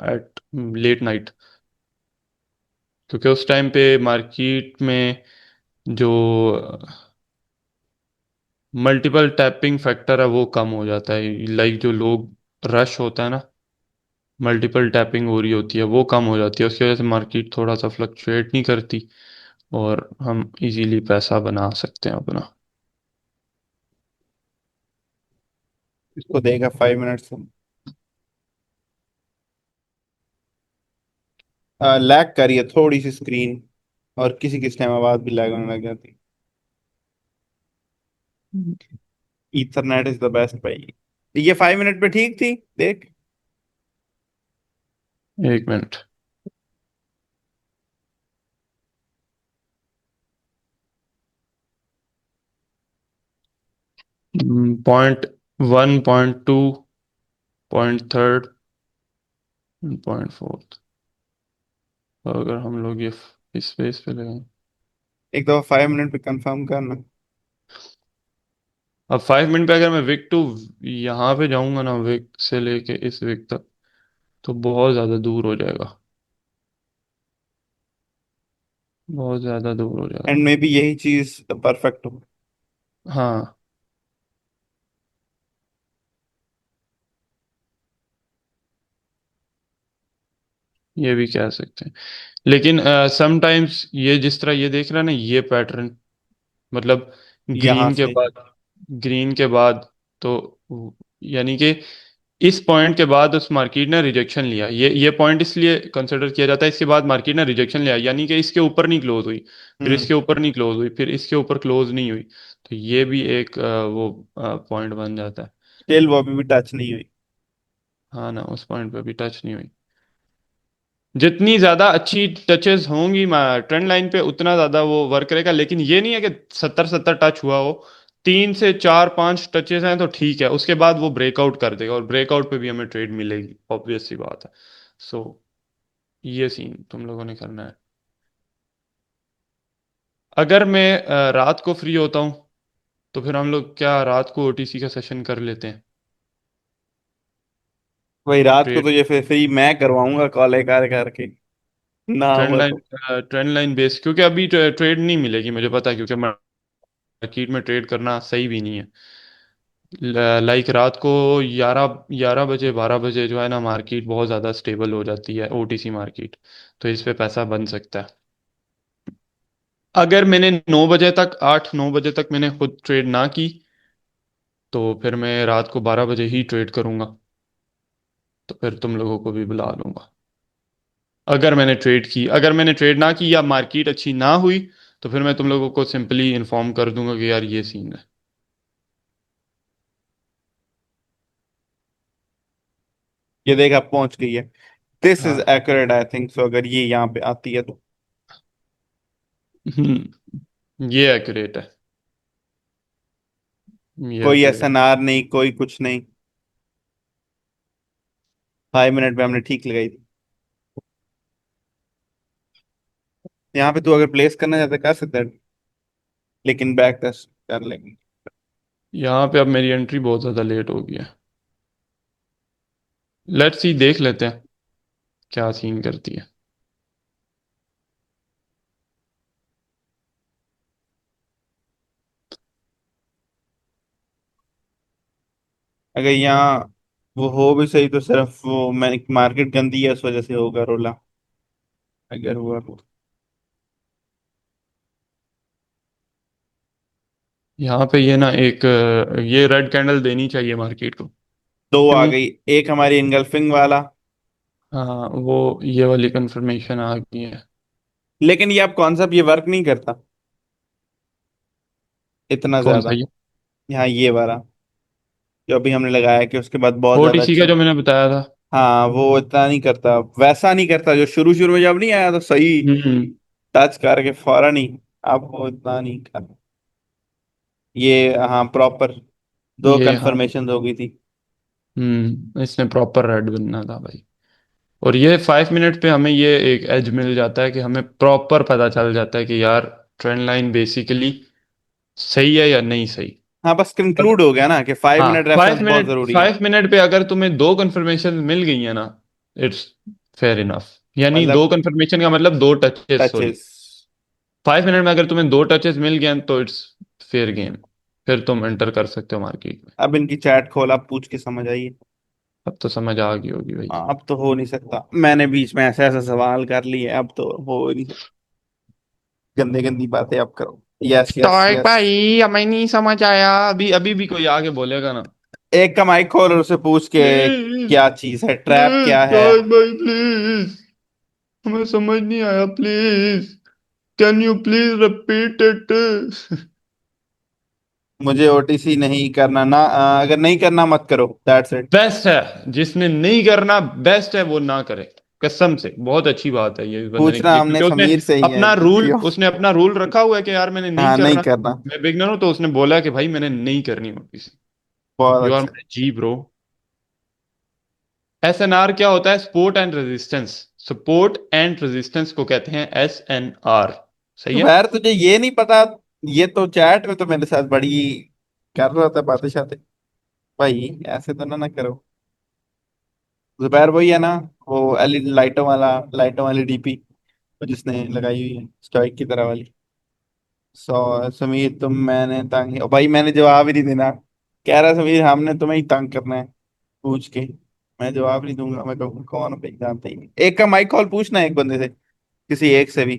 एट लेट नाइट, क्योंकि उस टाइम पे मार्केट में जो मल्टीपल टैपिंग फैक्टर है वो कम हो जाता है, लाइक जो लोग रश होता है ना, मल्टीपल टैपिंग हो रही होती है वो कम हो जाती है, उसकी वजह से मार्केट थोड़ा सा फ्लक्चुएट नहीं करती और हम इजीली पैसा बना सकते हैं अपना। इसको देगा 5 मिनट से। लैग कर रही है थोड़ी सी स्क्रीन, और किसी किस टाइम आवाज भी लैग होने लग जाती। ईथरनेट इज द बेस्ट भाई। ये 5 मिनट पे ठीक थी, देख। एक मिनट, 0.1, 0.2, 0.3, 0.4, अगर हम लोग ये इस स्पेस पे लगाएं। एक दफा 5 मिनट पे कंफर्म करना। अब 5 मिनट पे अगर मैं विक टू यहाँ पे जाऊंगा ना, विक से लेके इस विक तक, तो बहुत ज़्यादा दूर हो जाएगा, बहुत ज़्यादा दूर हो जाएगा। एंड में भी यही चीज परफेक्ट हो। हाँ, ये भी कह सकते हैं। लेकिन समटाइम्स ये जिस तरह ये देख रहा है ना, ये पैटर्न, मतलब यहाँ ग्रीन के से। बाद, ग्रीन के बाद, तो यानी कि इस पॉइंट के बाद उस मार्केट ने रिजेक्शन लिया, ये पॉइंट इसलिए कंसिडर किया जाता है, इसके बाद मार्केट ने रिजेक्शन लिया, यानी कि इसके ऊपर नहीं क्लोज हुई, फिर हम्म। इसके ऊपर नहीं क्लोज हुई, फिर इसके ऊपर क्लोज नहीं हुई, तो ये भी एक वो पॉइंट बन जाता है। स्टिल वो अभी भी टच नहीं हुई। हाँ ना, उस पॉइंट पे भी टच नहीं हुई। जितनी ज्यादा अच्छी टचेस होंगी ट्रेंड लाइन पे, उतना ज्यादा वो वर्क करेगा, लेकिन ये नहीं है कि 70-70 टच हुआ हो, 3 से 4-5 टचेस हैं तो ठीक है, उसके बाद वो ब्रेकआउट कर देगा, और ब्रेकआउट पे भी हमें ट्रेड मिलेगी, ऑब्वियस सी बात है। सो ये सीन तुम लोगों ने करना है। अगर मैं रात को फ्री होता हूँ, तो फिर हम लोग क्या रात को ओटीसी का सेशन कर लेते हैं, वही रात को ट्रेड, तो ये फिर फ्री मैं करवाऊंगा कॉल एक आध करके, ना ट्रेंड हुआ लाइन, तो। ट्रेंड लाइन बेस, क्योंकि अभी ट्रेड नहीं मिलेगी मुझे पता है, क्योंकि मार्केट में ट्रेड करना सही भी नहीं है। लाइक रात को 11 11 बजे 12 बजे जो है ना, मार्केट बहुत ज़्यादा स्टेबल हो जाती है, ओटीसी मार्केट, तो इस पे पैसा बन सकता है। अगर मैंने 9 बजे तक, 8-9 बजे तक मैंने खुद ट्रेड ना की, तो फिर मैं रात को 12 बजे ही ट्रेड करूंगा, तो फिर तुम लोगों को भी बुला लूंगा। अगर मैंने ट्रेड की, अगर मैंने ट्रेड ना की या मार्केट अच्छी ना हुई, तो फिर मैं तुम लोगों को सिंपली इन्फॉर्म कर दूंगा कि यार ये सीन है। ये देख अब पहुंच गई है। दिस इज हाँ। एक्यूरेट आई थिंक सो, अगर ये यहाँ पे आती है तो। ये एक्यूरेट है, ये कोई एक्यूरेट। एसएनआर नहीं, कोई कुछ नहीं। 5 मिनट में हमने ठीक लगाई थी। यहाँ पे तू अगर प्लेस करना चाहता है कर सकता है, लेकिन बैक टेस्ट कर लेंगे। यहाँ पे अब मेरी एंट्री बहुत ज़्यादा लेट हो गई है। लेट्स सी, देख लेते हैं क्या सीन करती है। अगर यहाँ वो हो भी सही तो सिर्फ वो मैं मार्केट गंदी है उस वजह से होगा रोला, अगर हुआ तो। यहाँ पे ये ना एक ये रेड कैंडल देनी चाहिए मार्केट को। दो आ क्यों? गई, एक हमारी इनगल्फिंग वाला। हाँ, वो ये वाली कंफर्मेशन आ गई है। लेकिन ये अब कॉन्सेप्ट ये वर्क नहीं करता इतना कौन सा ज्यादा। ये? यहाँ ये वाला जो अभी हमने लगाया कि उसके बाद बहुत ज्यादा ओटीसी का अच्छा। जो मैंने बताया था। हाँ वो इतना नहीं करता, वैसा नहीं करता जो शुरू शुरू में जब नहीं आया तो सही हम्म। टच करके फौरन ही। अब वो इतना नहीं कर। ये हाँ प्रॉपर दो ये हाँ। कंफर्मेशन हो गई थी। इसने प्रॉपर रेड बनना था भाई। और ये 5 मिनट पे हमें ये एक एज मिल जाता है कि हमें प्रॉपर पता चल जाता है कि यार ट्रेंड लाइन बेसिकली सही है या नहीं सही। हाँ बस कंक्लूड हो गया ना कि फाइव हाँ, मिनट रेफरेंस फाइव बहुत मिनट जरूरी है। 5 मिनट पे अगर तुम्हें दो कंफर्मेशन मिल गई है ना, इट्स फेयर इनफ। यानी दो मतलब कंफर्मेशन का मतलब दो टचेस, सॉरी। टचेस। 5 मिनट में अगर तुम्हें दो टचेस मिल गए तो इट्स फेयर गेम, फिर तुम एंटर कर सकते हो मार्केट में। अब इनकी चैट खोल, आप पूछ के समझ आइए। अब तो समझ आ गई होगी भाई। हाँ, अब तो हो नहीं सकता, मैंने बीच में ऐसा ऐसा सवाल कर लिए, अब तो हो ही नहीं सकता। गंदे गंदी बातें आप करो। यस तो यस एक यस। भाई हमें नहीं समझ आया, अभी अभी भी कोई आके बोलेगा ना, एक का माइक खोल और उसे पूछ के प्लीज, क्या चीज है, ट्रैप प्लीज क्या है। तो भाई प्लीज, हमें समझ नहीं आया please, can you please repeat it. मुझे ओटीसी नहीं करना ना, अगर नहीं करना मत करो, दैट्स इट। बेस्ट है, जिसने नहीं करना, बेस्ट है वो ना करे। कसम से बहुत अच्छी बात है ये इस बंदे ने पूछना की है, हमने क्योंकि उसने समीर से ही है अपना रूल, क्यों। अपना रूल रखा हुआ है कि यार मैंने नहीं हाँ नहीं करना। करना। मैं बिगनर हूं, तो उसने बोला कि भाई मैंने नहीं करनी होती। बहुत यू आर अच्छा। माई जी ब्रो। एसएनआर क्या होता है? Support and resistance. Support and resistance को कहते हैं एसएनआर। सही है। खैर तुझे ये नहीं पता, ये तो चैट में तो मेरे साथ बड़ी कर रहा था बातें शातें। भाई ऐसे तो ना करो। जुबैर वही है ना, वो एलईडी लाइटों वाली डीपी जिसने लगाई हुई है स्टोइक की तरह वाली। समीर तुम मैंने तंग, भाई मैंने जवाब ही नहीं देना। कह रहा समीर हमने तुम्हें ही तंग करना है पूछ के। मैं जवाब नहीं दूंगा, मैं कहूँ कौन भाई, जानते ही नहीं। एक का माइक कॉल पूछना है एक बंदे से, किसी एक से भी,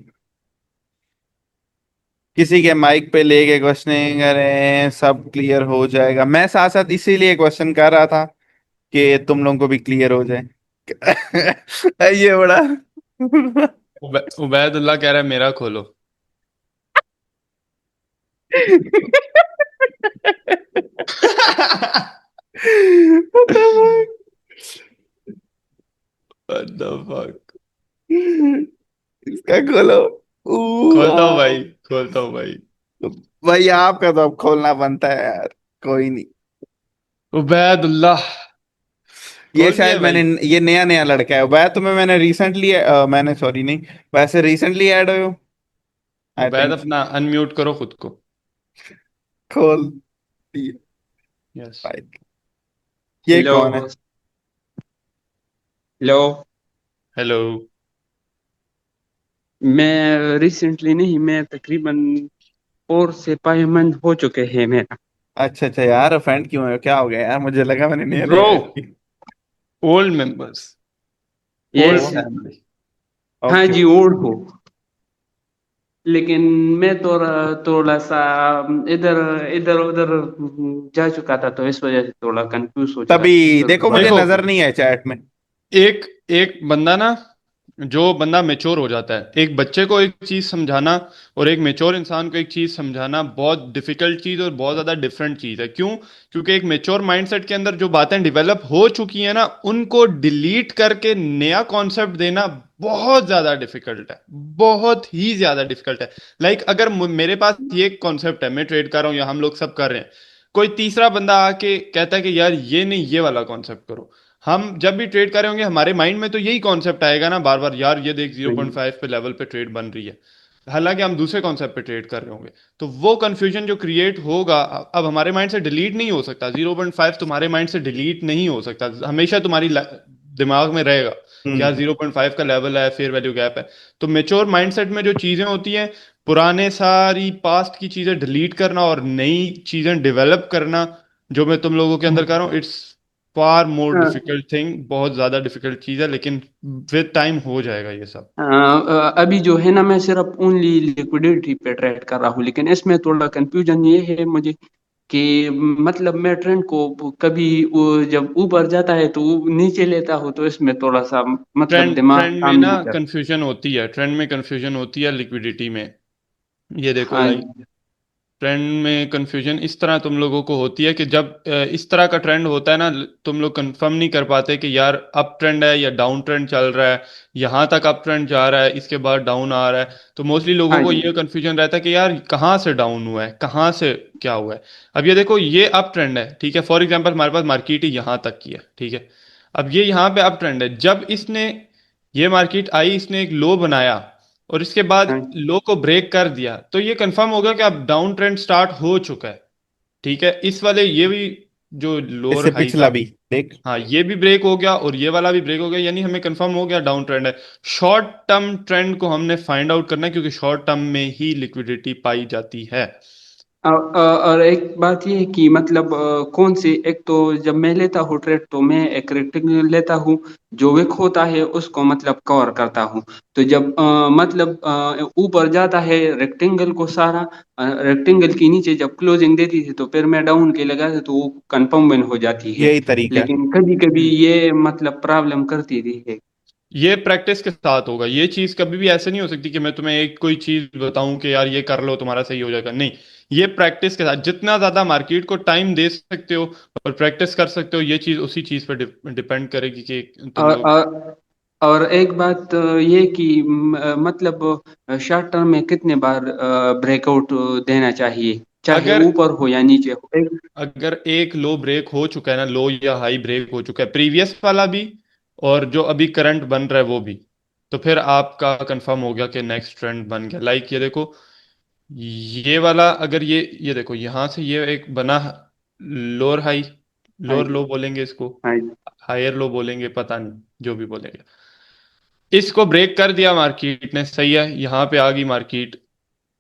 किसी के माइक पे लेके क्वेश्चनिंग करें, सब क्लियर हो जाएगा। मैं साथ साथ इसीलिए क्वेश्चन कर रहा था कि तुम लोगों को भी क्लियर हो जाए। ये बड़ा उबैदुल्लाह कह रहा है मेरा खोलो। What the What the fuck? fuck? इसका खोलो। खोलता हूँ हाँ। भाई, खोलता हूँ भाई। भाई आपका तो अब खोलना बनता है यार। कोई नहीं। उबैदुल्लाह ये खोल दिया शायद मैंने, भाई। ये नया नया लड़का है वह, तुम्हें मैंने रिसेंटली, मैंने सॉरी नहीं, वैसे रिसेंटली ऐड हुए हो, आई उबैद थिंक। अपना अनम्यूट करो खुद को। खोल दिए यस। भाई। ये हेलो। कौन है? हेलो। हेलो। मैं रिसेंटली नहीं, मैं तकरीबन 4 से 5 मंथ हो चुके हैं मेरा। अच्छा अच्छा यार, फ्रेंड क्यों है, क्या हो गया यार, मुझे लगा मैंने नया ब्रो, नया ऐड किया। Old members, old yes. Oh, family. हाँ ओके। जी, ओल्ड हो। लेकिन मैं थोड़ा थोड़ा सा इधर इधर उधर जा चुका था, तो इस वजह से थोड़ा कंफ्यूज हो चुका था तभी इधर देखो उधर। मुझे देखो, नजर नहीं है चैट में। एक एक बंदा ना, जो बंदा मेच्योर हो जाता है, एक बच्चे को एक चीज समझाना और एक मेच्योर इंसान को एक चीज समझाना बहुत डिफिकल्ट चीज और बहुत ज्यादा डिफरेंट चीज है। क्यों? क्योंकि एक मेच्योर माइंडसेट के अंदर जो बातें डेवलप हो चुकी हैं ना, उनको डिलीट करके नया कॉन्सेप्ट देना बहुत ज्यादा डिफिकल्ट है, बहुत ही ज्यादा डिफिकल्ट है। अगर मेरे पास ये कॉन्सेप्ट है, मैं ट्रेड कर रहा हूँ या हम लोग सब कर रहे हैं, कोई तीसरा बंदा आके कहता है कि यार ये नहीं, ये वाला कॉन्सेप्ट करो। हम जब भी ट्रेड कर रहे होंगे, हमारे माइंड में तो यही कॉन्सेप्ट आएगा ना बार बार, यार ये देख वही। 0.5 पे लेवल पे ट्रेड बन रही है, हालांकि हम दूसरे कॉन्सेप्ट पे ट्रेड कर रहे होंगे। तो वो कंफ्यूजन जो क्रिएट होगा, अब हमारे माइंड से डिलीट नहीं हो सकता। 0.5 तुम्हारे माइंड से डिलीट नहीं हो सकता, हमेशा तुम्हारी दिमाग में रहेगा कि यार हम्म। 0.5 का लेवल है, फेयर वैल्यू गैप है। तो मेच्योर माइंडसेट में जो चीजें होती हैं, पुराने सारी पास्ट की चीजें डिलीट करना और नई चीजें डेवलप करना, जो मैं तुम लोगों के अंदर कर रहा हूँ, it's far more difficult thing, बहुत ज्यादा डिफिकल्ट चीज है, लेकिन विद टाइम हो जाएगा ये सब। अभी जो है ना, मैं सिर्फ ओनली लिक्विडिटी पे ट्रेड कर रहा हूँ, लेकिन इसमें थोड़ा कंफ्यूजन ये है मुझे कि मतलब मैं ट्रेंड को कभी जब ऊपर जाता है तो नीचे लेता हूँ, तो इसमें थोड़ा सा मतलब ट्रेंड दिमाग ट्रेंड में काम ना नहीं करता। कंफ्यूजन होती है, ट्रेंड में कंफ्यूजन होती है, लिक्विडिटी में। ये देखो, हाँ जी। ट्रेंड में कंफ्यूजन इस तरह तुम लोगों को होती है कि जब इस तरह का ट्रेंड होता है ना, तुम लोग कंफर्म नहीं कर पाते कि यार अप ट्रेंड है या डाउन ट्रेंड चल रहा है, यहाँ तक अप ट्रेंड जा रहा है, इसके बाद डाउन आ रहा है। तो मोस्टली लोगों हाँ को जी। ये कंफ्यूजन रहता है कि यार कहाँ से डाउन हुआ है, कहाँ से क्या हुआ है। अब ये देखो, ये अप ट्रेंड है, ठीक है, फॉर एग्जाम्पल हमारे पास मार्केट ही यहाँ तक की है, ठीक है। अब ये यहाँ पे अप ट्रेंड है, जब इसने, ये मार्केट आई, इसने एक लो बनाया और इसके बाद हाँ। लो को ब्रेक कर दिया, तो ये कंफर्म होगा कि अब डाउन ट्रेंड स्टार्ट हो चुका है। ठीक है, इस वाले ये भी जो लोअर इससे हाई पिछला था, भी देख। हाँ ये भी ब्रेक हो गया और ये वाला भी ब्रेक हो गया, यानी हमें कंफर्म हो गया डाउन ट्रेंड है। शॉर्ट टर्म ट्रेंड को हमने फाइंड आउट करना है, क्योंकि शॉर्ट टर्म में ही लिक्विडिटी पाई जाती है। और एक बात ये है कि मतलब कौन सी, एक तो जब मैं लेता हूँ ट्रेड तो मैं एक रेक्टेंगल लेता हूँ, जो विक होता है उसको मतलब कवर करता हूँ। तो जब मतलब ऊपर जाता है रेक्टेंगल को सारा, रेक्टेंगल के नीचे जब क्लोजिंग देती थी तो फिर मैं डाउन के लगा तो वो कंफर्म हो जाती है। यही तरीका है। लेकिन कभी कभी ये मतलब प्रॉब्लम करती रही है। ये प्रैक्टिस के साथ होगा, ये चीज कभी भी ऐसे नहीं हो सकती कि मैं तुम्हें एक कोई चीज बताऊं कि यार ये कर लो तुम्हारा सही हो जाएगा, नहीं। ये प्रैक्टिस के साथ, जितना ज्यादा मार्केट को टाइम दे सकते हो और प्रैक्टिस कर सकते हो, ये चीज उसी चीज पर डिपेंड करेगी कि तुम और लोग। और एक बात ये कि मतलब शॉर्ट टर्म में कितने बार ब्रेकआउट देना चाहिए, चाहे अगर ऊपर हो या नीचे हो। अगर एक लो ब्रेक हो चुका है ना, लो या हाई ब्रेक हो चुका है, प्रीवियस वाला भी और जो अभी करंट बन रहा है वो भी, तो फिर आपका कंफर्म हो गया कि नेक्स्ट ट्रेंड बन गया। ये देखो, ये वाला अगर ये देखो, यहां से ये एक बना, लोअर हाई, हाँ लोअर जी। लो बोलेंगे इसको, हाँ जी। हायर लो बोलेंगे, पता नहीं, जो भी बोलेंगे। इसको ब्रेक कर दिया मार्केट ने, सही है, यहाँ पे आ गई मार्केट,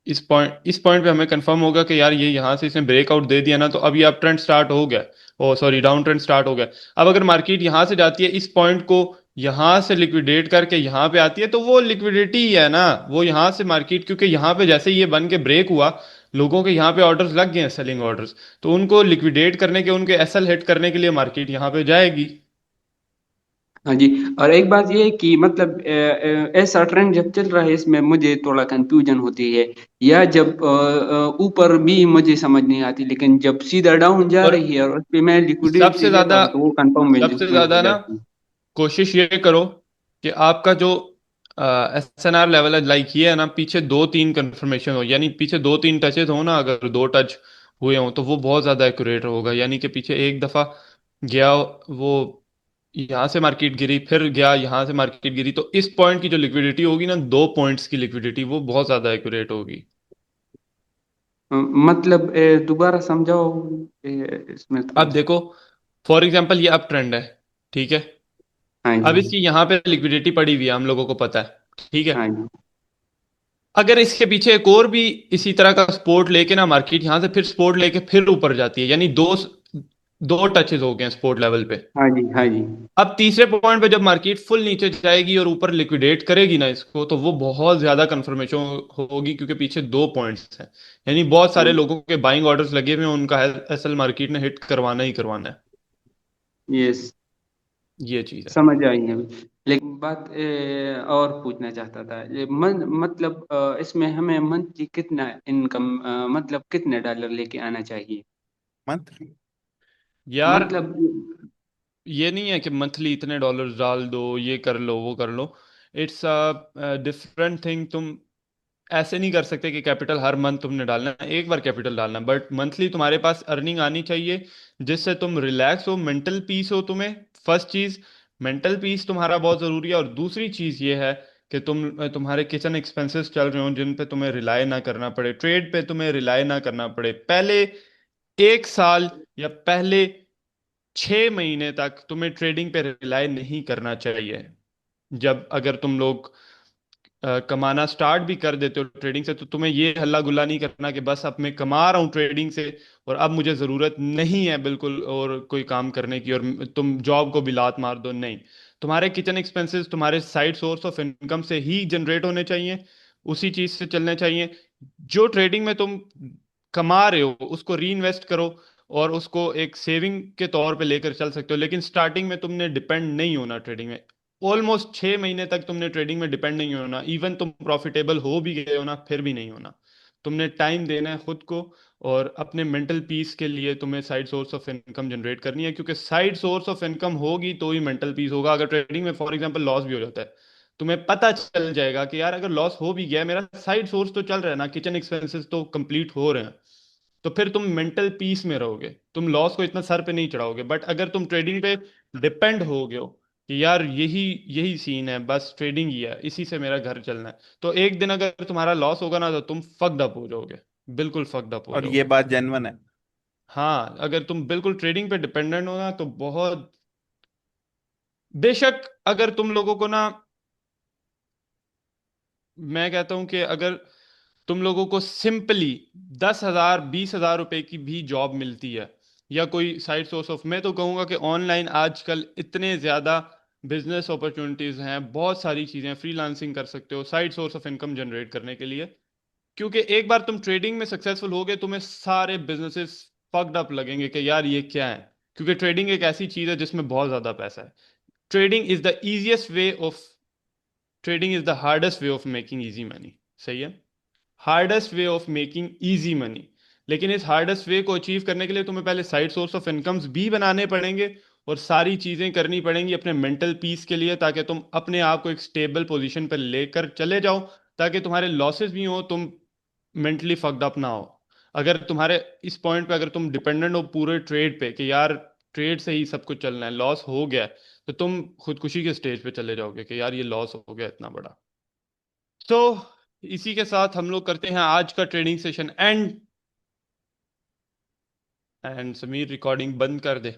इस पॉइंट पे हमें कंफर्म होगा कि यार ये यहाँ से इसने ब्रेकआउट दे दिया ना, तो अब ये अप ट्रेंड स्टार्ट हो गया, ओ सॉरी डाउन ट्रेंड स्टार्ट हो गया। अब अगर मार्केट यहाँ से जाती है, इस पॉइंट को यहाँ से लिक्विडेट करके यहाँ पे आती है, तो वो लिक्विडिटी ही है ना, वो यहाँ से मार्केट, क्योंकि यहाँ पे जैसे ही ये बन के ब्रेक हुआ, लोगों के यहाँ पे ऑर्डर्स लग गए हैं, सेलिंग ऑर्डर्स, तो उनको लिक्विडेट करने के, उनके एसएल हिट करने के लिए मार्केट यहाँ पे जाएगी। हाँ जी। और एक बात ये है कि मतलब ऐसा ट्रेंड जब चल रहा है इसमें मुझे थोड़ा कंफ्यूजन होती है, या जब ऊपर भी मुझे समझ नहीं आती, लेकिन जब सीधा डाउन जा और रही है और उस पे मैं लिक्विडेट सबसे लेता ज्यादा हूँ तो वो कंफर्म सबसे में हो ज्यादा ना जाती है। कोशिश ये करो कि आपका जो एसएनआर लेवल है, लाइक ये है ना, पीछे दो तीन कंफर्मेशन हो, यानी पीछे दो तीन टचेस हो ना, अगर दो टच हुए हो तो वो बहुत ज्यादा एक्यूरेट होगा। यानी कि पीछे एक दफा गया वो, यहाँ से मार्केट गिरी, फिर गया यहाँ से मार्केट गिरी, तो इस पॉइंट की जो लिक्विडिटी होगी ना, 2 पॉइंट्स की लिक्विडिटी, वो बहुत ज्यादा एक्यूरेट होगी। मतलब दोबारा समझाओ, इसमें थोड़ा अब सा। देखो, फॉर एग्जाम्पल ये अप ट्रेंड है, ठीक है। हाँ अब जी। इसकी यहाँ पे लिक्विडिटी पड़ी हुई है, हम लोगों को पता है, ठीक है। हाँ जी। अगर इसके पीछे एक और भी इसी तरह का सपोर्ट लेके ना मार्केट यहाँ से फिर सपोर्ट लेके फिर ऊपर जाती है, यानी दो दो टचेस हो गए सपोर्ट लेवल पे। हाँ जी। हाँ जी। अब तीसरे पॉइंट पे जब मार्केट फुल नीचे जाएगी और ऊपर लिक्विडेट करेगी ना इसको, तो वो बहुत ज्यादा कंफर्मेशन होगी, क्योंकि पीछे 2 पॉइंट्स हैं, यानी बहुत सारे लोगों के बाइंग ऑर्डर्स लगे हुए हैं, उनका एसएल मार्केट ने हिट करवाना ही करवाना है। यस। ये चीज है। समझ आई है। लेकिन बात और पूछना चाहता था, मतलब इसमें हमें मंथली कितना इनकम, मतलब कितने डॉलर लेके आना चाहिए? मंथली? यार मतलब ये नहीं है कि मंथली इतने डॉलर्स डाल दो, ये कर लो वो कर लो, इट्स अ डिफरेंट थिंग। तुम ऐसे नहीं कर सकते कि कैपिटल हर मंथ तुमने डालना है, एक बार कैपिटल डालना, बट मंथली तुम्हारे पास अर्निंग आनी चाहिए, जिससे तुम रिलैक्स हो, मेंटल पीस हो तुम्हें। फर्स्ट चीज, मेंटल पीस तुम्हारा बहुत जरूरी है, और दूसरी चीज ये है कि तुम्हारे किचन एक्सपेंसेस चल रहे हो जिन पे तुम्हें रिलाय ना करना पड़े, ट्रेड पे तुम्हें रिलाय ना करना पड़े। पहले 1 साल या पहले 6 महीने तक तुम्हें ट्रेडिंग पे रिलाय नहीं करना चाहिए। जब अगर तुम लोग कमाना स्टार्ट भी कर देते हो ट्रेडिंग से, तो तुम्हें ये हल्ला गुल्ला नहीं करना कि बस अब मैं कमा रहा हूँ ट्रेडिंग से और अब मुझे ज़रूरत नहीं है बिल्कुल और कोई काम करने की, और तुम जॉब को भी लात मार दो, नहीं। तुम्हारे किचन एक्सपेंसेस तुम्हारे साइड सोर्स ऑफ इनकम से ही जनरेट होने चाहिए, उसी चीज़ से चलने चाहिए। जो ट्रेडिंग में तुम कमा रहे हो उसको री इन्वेस्ट करो, और उसको एक सेविंग के तौर पे लेकर चल सकते हो, लेकिन स्टार्टिंग में तुमने डिपेंड नहीं होना ट्रेडिंग में। ऑलमोस्ट 6 महीने तक तुमने ट्रेडिंग में डिपेंड नहीं होना, इवन तुम प्रॉफिटेबल हो भी गए हो ना, फिर भी नहीं होना। तुमने टाइम देना है खुद को, और अपने मेंटल पीस के लिए तुम्हें side source of income generate करनी है, क्योंकि साइड सोर्स ऑफ इनकम होगी तो ही मेंटल पीस होगा। अगर ट्रेडिंग में फॉर एग्जांपल लॉस भी हो जाता है, तुम्हें पता चल जाएगा कि यार अगर लॉस हो भी गया, मेरा साइड सोर्स तो चल रहा है ना, किचन एक्सपेंसेस तो कंप्लीट हो रहे हैं, तो फिर तुम मेंटल पीस में रहोगे, तुम लॉस को इतना सर पे नहीं चढ़ाओगे। बट अगर तुम ट्रेडिंग पे डिपेंड हो गए हो कि यार यही यही सीन है, बस ट्रेडिंग ही है, इसी से मेरा घर चलना है, तो एक दिन अगर तुम्हारा लॉस होगा ना, तो तुम फक्ड अप हो जाओगे, बिल्कुल फक्ड अप हो और ये जाओगे। बात जेन्युइन है। हाँ, अगर तुम बिल्कुल ट्रेडिंग पे डिपेंडेंट हो ना, तो बहुत, बेशक अगर तुम लोगों को ना, मैं कहता हूं कि अगर तुम लोगों को सिंपली 10,000 20,000 रुपए की भी जॉब मिलती है, या कोई साइड सोर्स ऑफ, मैं तो कहूंगा कि ऑनलाइन आजकल इतने ज्यादा बिजनेस अपॉर्चुनिटीज हैं, बहुत सारी चीजें, फ्रीलांसिंग कर सकते हो side source of income generate करने के लिए। क्योंकि एक बार तुम ट्रेडिंग में सक्सेसफुल हो गए, तुम्हें सारे बिजनेसेस फक्ड अप लगेंगे कि यार ये क्या है, क्योंकि ट्रेडिंग एक ऐसी चीज है जिसमें बहुत ज्यादा पैसा है। Trading is the easiest way of trading is the hardest way of making easy money. सही है, hardest way of making easy money. लेकिन इस हार्डेस्ट वे को अचीव करने के लिए तुम्हें पहले साइड सोर्स ऑफ इनकम्स भी बनाने पड़ेंगे, और सारी चीजें करनी पड़ेंगी अपने मेंटल पीस के लिए, ताकि तुम अपने आप को एक स्टेबल पोजीशन पर लेकर चले जाओ, ताकि तुम्हारे लॉसेस भी हो, तुम मेंटली फक्ड अप ना हो। अगर तुम्हारे इस पॉइंट पे अगर तुम डिपेंडेंट हो पूरे ट्रेड पे कि यार ट्रेड से ही सब कुछ चलना है, लॉस हो गया है, तो तुम खुदकुशी के स्टेज पे चले जाओगे कि यार ये लॉस हो गया इतना बड़ा। तो इसी के साथ हम लोग करते हैं आज का training session and Sameer recording बंद कर दे।